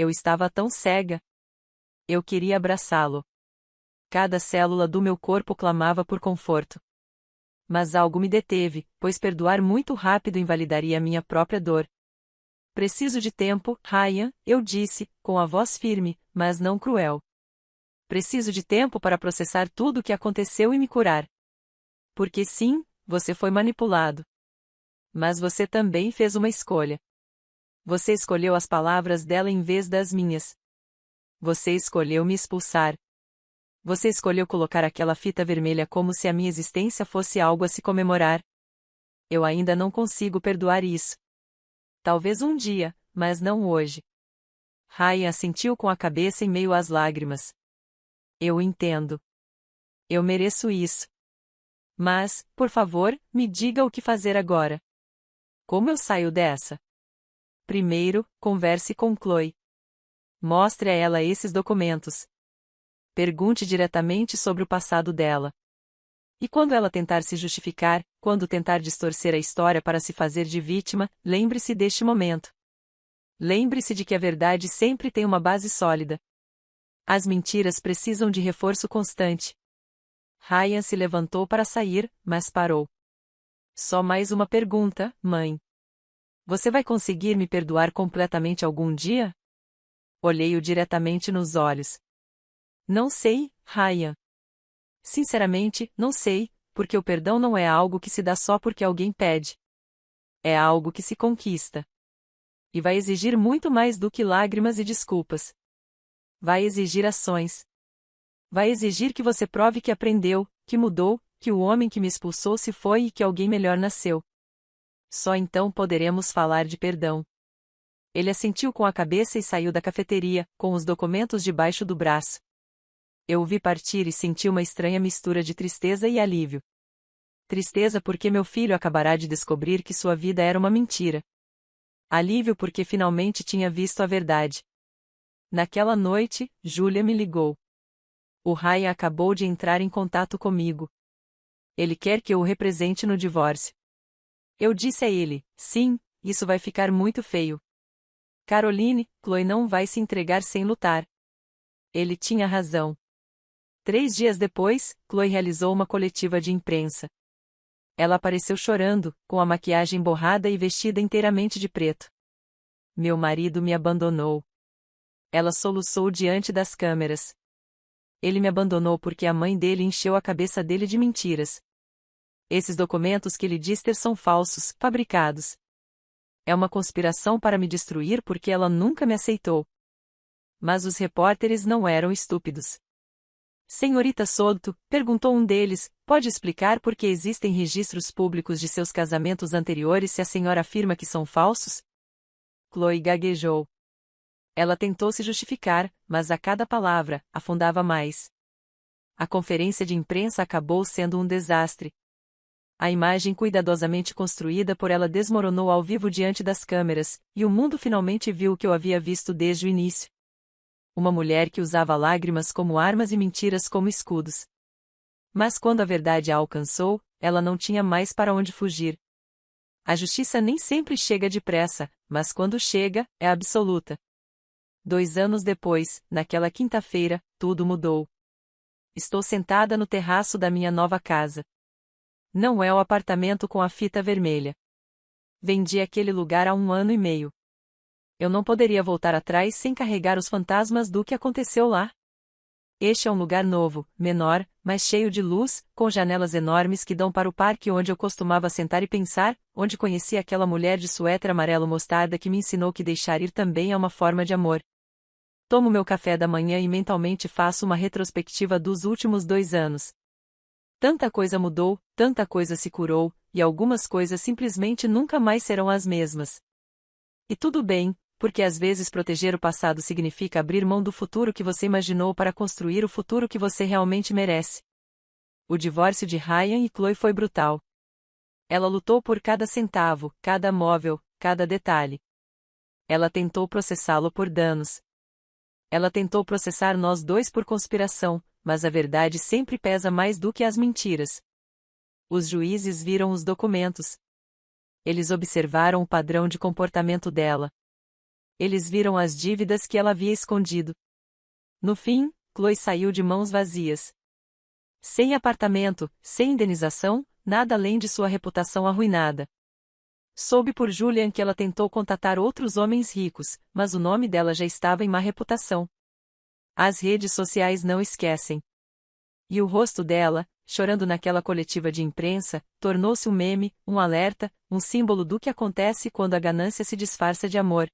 Eu estava tão cega. Eu queria abraçá-lo. Cada célula do meu corpo clamava por conforto. Mas algo me deteve, pois perdoar muito rápido invalidaria minha própria dor. Preciso de tempo, Ryan, eu disse, com a voz firme, mas não cruel. Preciso de tempo para processar tudo o que aconteceu e me curar. Porque sim, você foi manipulado. Mas você também fez uma escolha. Você escolheu as palavras dela em vez das minhas. Você escolheu me expulsar. Você escolheu colocar aquela fita vermelha como se a minha existência fosse algo a se comemorar. Eu ainda não consigo perdoar isso. Talvez um dia, mas não hoje. Ryan assentiu com a cabeça em meio às lágrimas. Eu entendo. Eu mereço isso. Mas, por favor, me diga o que fazer agora. Como eu saio dessa? Primeiro, converse com Chloe. Mostre a ela esses documentos. Pergunte diretamente sobre o passado dela. E quando ela tentar se justificar, quando tentar distorcer a história para se fazer de vítima, lembre-se deste momento. Lembre-se de que a verdade sempre tem uma base sólida. As mentiras precisam de reforço constante. Ryan se levantou para sair, mas parou. Só mais uma pergunta, mãe. Você vai conseguir me perdoar completamente algum dia? Olhei-o diretamente nos olhos. Não sei, Ryan. Sinceramente, não sei, porque o perdão não é algo que se dá só porque alguém pede. É algo que se conquista. E vai exigir muito mais do que lágrimas e desculpas. Vai exigir ações. Vai exigir que você prove que aprendeu, que mudou, que o homem que me expulsou se foi e que alguém melhor nasceu. Só então poderemos falar de perdão. Ele assentiu com a cabeça e saiu da cafeteria, com os documentos debaixo do braço. Eu o vi partir e senti uma estranha mistura de tristeza e alívio. Tristeza porque meu filho acabará de descobrir que sua vida era uma mentira. Alívio porque finalmente tinha visto a verdade. Naquela noite, Julia me ligou. O Ryan acabou de entrar em contato comigo. Ele quer que eu o represente no divórcio. Eu disse a ele, sim, isso vai ficar muito feio. Caroline, Chloe não vai se entregar sem lutar. Ele tinha razão. 3 dias depois, Chloe realizou uma coletiva de imprensa. Ela apareceu chorando, com a maquiagem borrada e vestida inteiramente de preto. Meu marido me abandonou. Ela soluçou diante das câmeras. Ele me abandonou porque a mãe dele encheu a cabeça dele de mentiras. Esses documentos que ele diz ter são falsos, fabricados. É uma conspiração para me destruir porque ela nunca me aceitou. Mas os repórteres não eram estúpidos. Senhorita Soto, perguntou um deles, pode explicar por que existem registros públicos de seus casamentos anteriores se a senhora afirma que são falsos? Chloe gaguejou. Ela tentou se justificar, mas a cada palavra, afundava mais. A conferência de imprensa acabou sendo um desastre. A imagem cuidadosamente construída por ela desmoronou ao vivo diante das câmeras, e o mundo finalmente viu o que eu havia visto desde o início. Uma mulher que usava lágrimas como armas e mentiras como escudos. Mas quando a verdade a alcançou, ela não tinha mais para onde fugir. A justiça nem sempre chega depressa, mas quando chega, é absoluta. 2 anos depois, naquela quinta-feira, tudo mudou. Estou sentada no terraço da minha nova casa. Não é o apartamento com a fita vermelha. Vendi aquele lugar há 1 ano e meio. Eu não poderia voltar atrás sem carregar os fantasmas do que aconteceu lá. Este é um lugar novo, menor, mas cheio de luz, com janelas enormes que dão para o parque onde eu costumava sentar e pensar, onde conheci aquela mulher de suéter amarelo mostarda que me ensinou que deixar ir também é uma forma de amor. Tomo meu café da manhã e mentalmente faço uma retrospectiva dos últimos 2 anos. Tanta coisa mudou, tanta coisa se curou, e algumas coisas simplesmente nunca mais serão as mesmas. E tudo bem, porque às vezes proteger o passado significa abrir mão do futuro que você imaginou para construir o futuro que você realmente merece. O divórcio de Ryan e Chloe foi brutal. Ela lutou por cada centavo, cada móvel, cada detalhe. Ela tentou processá-lo por danos. Ela tentou processar nós dois por conspiração, mas a verdade sempre pesa mais do que as mentiras. Os juízes viram os documentos. Eles observaram o padrão de comportamento dela. Eles viram as dívidas que ela havia escondido. No fim, Chloe saiu de mãos vazias. Sem apartamento, sem indenização, nada além de sua reputação arruinada. Soube por Julian que ela tentou contatar outros homens ricos, mas o nome dela já estava em má reputação. As redes sociais não esquecem. E o rosto dela, chorando naquela coletiva de imprensa, tornou-se um meme, um alerta, um símbolo do que acontece quando a ganância se disfarça de amor.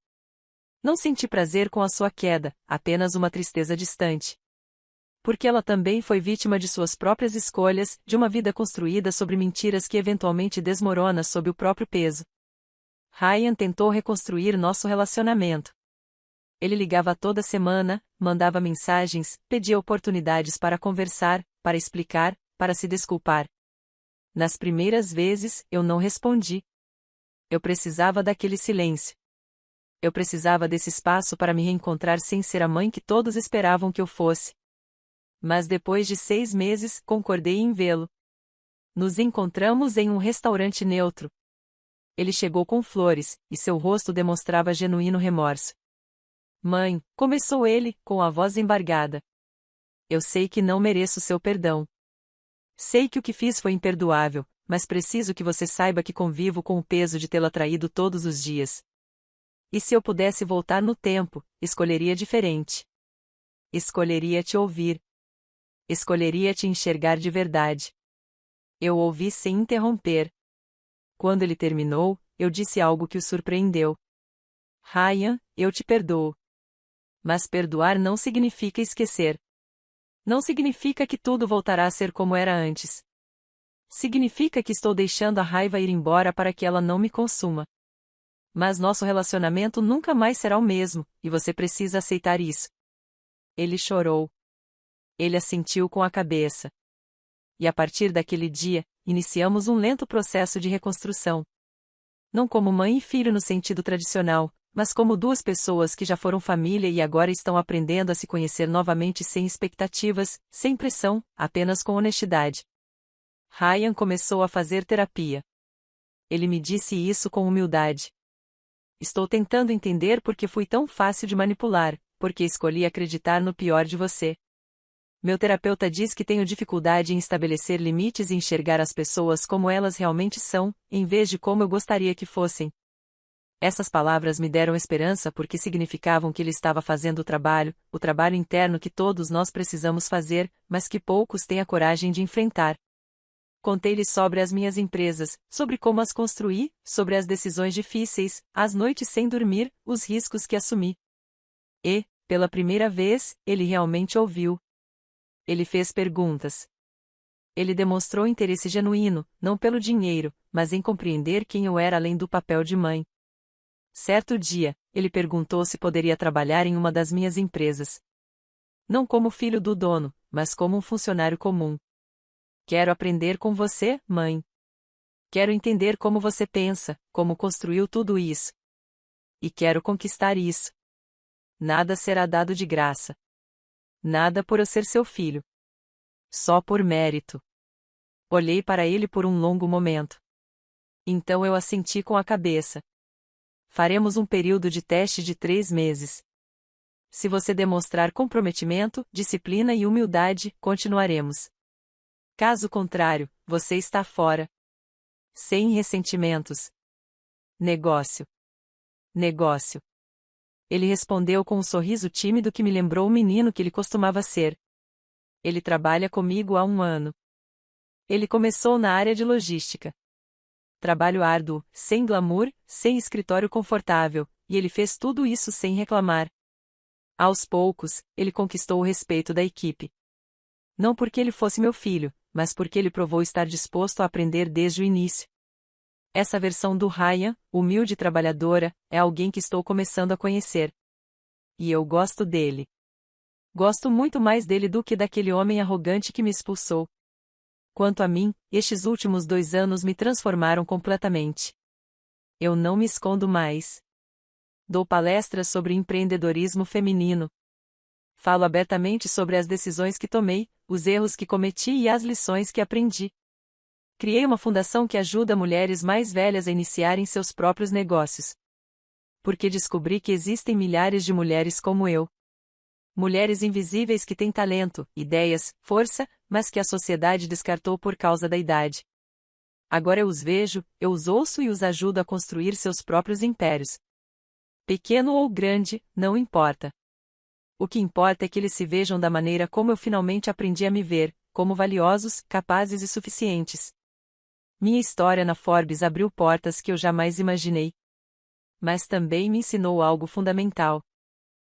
Não senti prazer com a sua queda, apenas uma tristeza distante. Porque ela também foi vítima de suas próprias escolhas, de uma vida construída sobre mentiras que eventualmente desmorona sob o próprio peso. Ryan tentou reconstruir nosso relacionamento. Ele ligava toda semana, mandava mensagens, pedia oportunidades para conversar, para explicar, para se desculpar. Nas primeiras vezes, eu não respondi. Eu precisava daquele silêncio. Eu precisava desse espaço para me reencontrar sem ser a mãe que todos esperavam que eu fosse. Mas depois de 6 meses, concordei em vê-lo. Nos encontramos em um restaurante neutro. Ele chegou com flores, e seu rosto demonstrava genuíno remorso. Mãe, começou ele, com a voz embargada. Eu sei que não mereço seu perdão. Sei que o que fiz foi imperdoável, mas preciso que você saiba que convivo com o peso de tê-la traído todos os dias. E se eu pudesse voltar no tempo, escolheria diferente. Escolheria te ouvir. Escolheria te enxergar de verdade. Eu ouvi sem interromper. Quando ele terminou, eu disse algo que o surpreendeu. Ryan, eu te perdoo. Mas perdoar não significa esquecer. Não significa que tudo voltará a ser como era antes. Significa que estou deixando a raiva ir embora para que ela não me consuma. Mas nosso relacionamento nunca mais será o mesmo, e você precisa aceitar isso. Ele chorou. Ele assentiu com a cabeça. E a partir daquele dia, iniciamos um lento processo de reconstrução. Não como mãe e filho no sentido tradicional, mas como duas pessoas que já foram família e agora estão aprendendo a se conhecer novamente sem expectativas, sem pressão, apenas com honestidade. Ryan começou a fazer terapia. Ele me disse isso com humildade. Estou tentando entender por que fui tão fácil de manipular, porque escolhi acreditar no pior de você. Meu terapeuta diz que tenho dificuldade em estabelecer limites e enxergar as pessoas como elas realmente são, em vez de como eu gostaria que fossem. Essas palavras me deram esperança porque significavam que ele estava fazendo o trabalho interno que todos nós precisamos fazer, mas que poucos têm a coragem de enfrentar. Contei-lhe sobre as minhas empresas, sobre como as construí, sobre as decisões difíceis, as noites sem dormir, os riscos que assumi. E, pela primeira vez, ele realmente ouviu. Ele fez perguntas. Ele demonstrou interesse genuíno, não pelo dinheiro, mas em compreender quem eu era além do papel de mãe. Certo dia, ele perguntou se poderia trabalhar em uma das minhas empresas. Não como filho do dono, mas como um funcionário comum. Quero aprender com você, mãe. Quero entender como você pensa, como construiu tudo isso. E quero conquistar isso. Nada será dado de graça. Nada por eu ser seu filho. Só por mérito. Olhei para ele por um longo momento. Então eu assenti com a cabeça. Faremos um período de teste de 3 meses. Se você demonstrar comprometimento, disciplina e humildade, continuaremos. Caso contrário, você está fora. Sem ressentimentos. Negócio. Negócio. Ele respondeu com um sorriso tímido que me lembrou o menino que ele costumava ser. Ele trabalha comigo há 1 ano. Ele começou na área de logística. Trabalho árduo, sem glamour, sem escritório confortável, e ele fez tudo isso sem reclamar. Aos poucos, ele conquistou o respeito da equipe. Não porque ele fosse meu filho, mas porque ele provou estar disposto a aprender desde o início. Essa versão do Ryan, humilde e trabalhadora, é alguém que estou começando a conhecer. E eu gosto dele. Gosto muito mais dele do que daquele homem arrogante que me expulsou. Quanto a mim, estes últimos 2 anos me transformaram completamente. Eu não me escondo mais. Dou palestras sobre empreendedorismo feminino. Falo abertamente sobre as decisões que tomei, os erros que cometi e as lições que aprendi. Criei uma fundação que ajuda mulheres mais velhas a iniciarem seus próprios negócios. Porque descobri que existem milhares de mulheres como eu. Mulheres invisíveis que têm talento, ideias, força, mas que a sociedade descartou por causa da idade. Agora eu os vejo, eu os ouço e os ajudo a construir seus próprios impérios. Pequeno ou grande, não importa. O que importa é que eles se vejam da maneira como eu finalmente aprendi a me ver, como valiosos, capazes e suficientes. Minha história na Forbes abriu portas que eu jamais imaginei. Mas também me ensinou algo fundamental.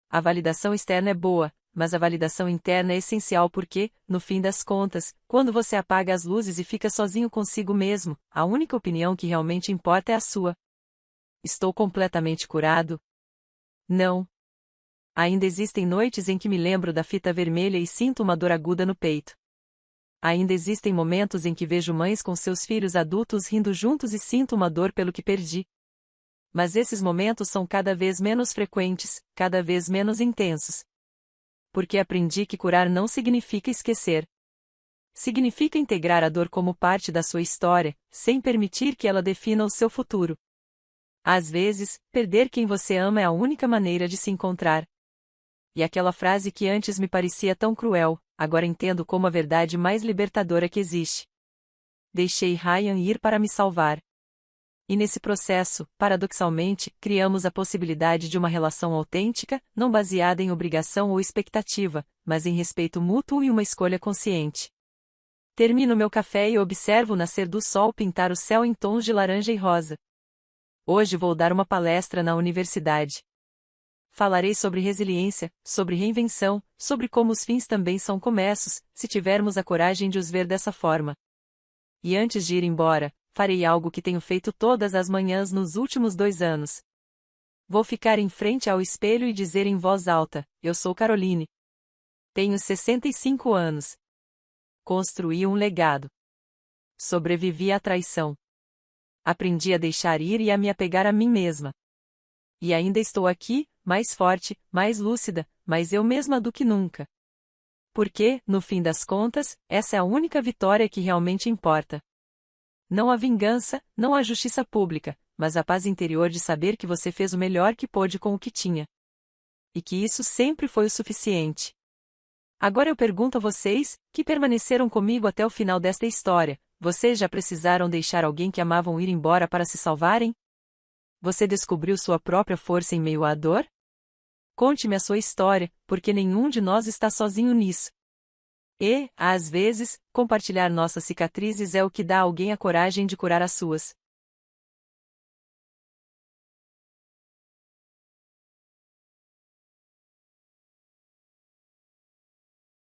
A validação externa é boa, mas a validação interna é essencial porque, no fim das contas, quando você apaga as luzes e fica sozinho consigo mesmo, a única opinião que realmente importa é a sua. Estou completamente curado? Não. Ainda existem noites em que me lembro da fita vermelha e sinto uma dor aguda no peito. Ainda existem momentos em que vejo mães com seus filhos adultos rindo juntos e sinto uma dor pelo que perdi. Mas esses momentos são cada vez menos frequentes, cada vez menos intensos. Porque aprendi que curar não significa esquecer. Significa integrar a dor como parte da sua história, sem permitir que ela defina o seu futuro. Às vezes, perder quem você ama é a única maneira de se encontrar. E aquela frase que antes me parecia tão cruel, agora entendo como a verdade mais libertadora que existe. Deixei Ryan ir para me salvar. E nesse processo, paradoxalmente, criamos a possibilidade de uma relação autêntica, não baseada em obrigação ou expectativa, mas em respeito mútuo e uma escolha consciente. Termino meu café e observo o nascer do sol pintar o céu em tons de laranja e rosa. Hoje vou dar uma palestra na universidade. Falarei sobre resiliência, sobre reinvenção, sobre como os fins também são começos, se tivermos a coragem de os ver dessa forma. E antes de ir embora, farei algo que tenho feito todas as manhãs nos últimos 2 anos. Vou ficar em frente ao espelho e dizer em voz alta: eu sou Caroline. Tenho 65 anos. Construí um legado. Sobrevivi à traição. Aprendi a deixar ir e a me apegar a mim mesma. E ainda estou aqui, mais forte, mais lúcida, mais eu mesma do que nunca. Porque, no fim das contas, essa é a única vitória que realmente importa. Não a vingança, não a justiça pública, mas a paz interior de saber que você fez o melhor que pôde com o que tinha. E que isso sempre foi o suficiente. Agora eu pergunto a vocês, que permaneceram comigo até o final desta história, vocês já precisaram deixar alguém que amavam ir embora para se salvarem? Você descobriu sua própria força em meio à dor? Conte-me a sua história, porque nenhum de nós está sozinho nisso. E, às vezes, compartilhar nossas cicatrizes é o que dá a alguém a coragem de curar as suas.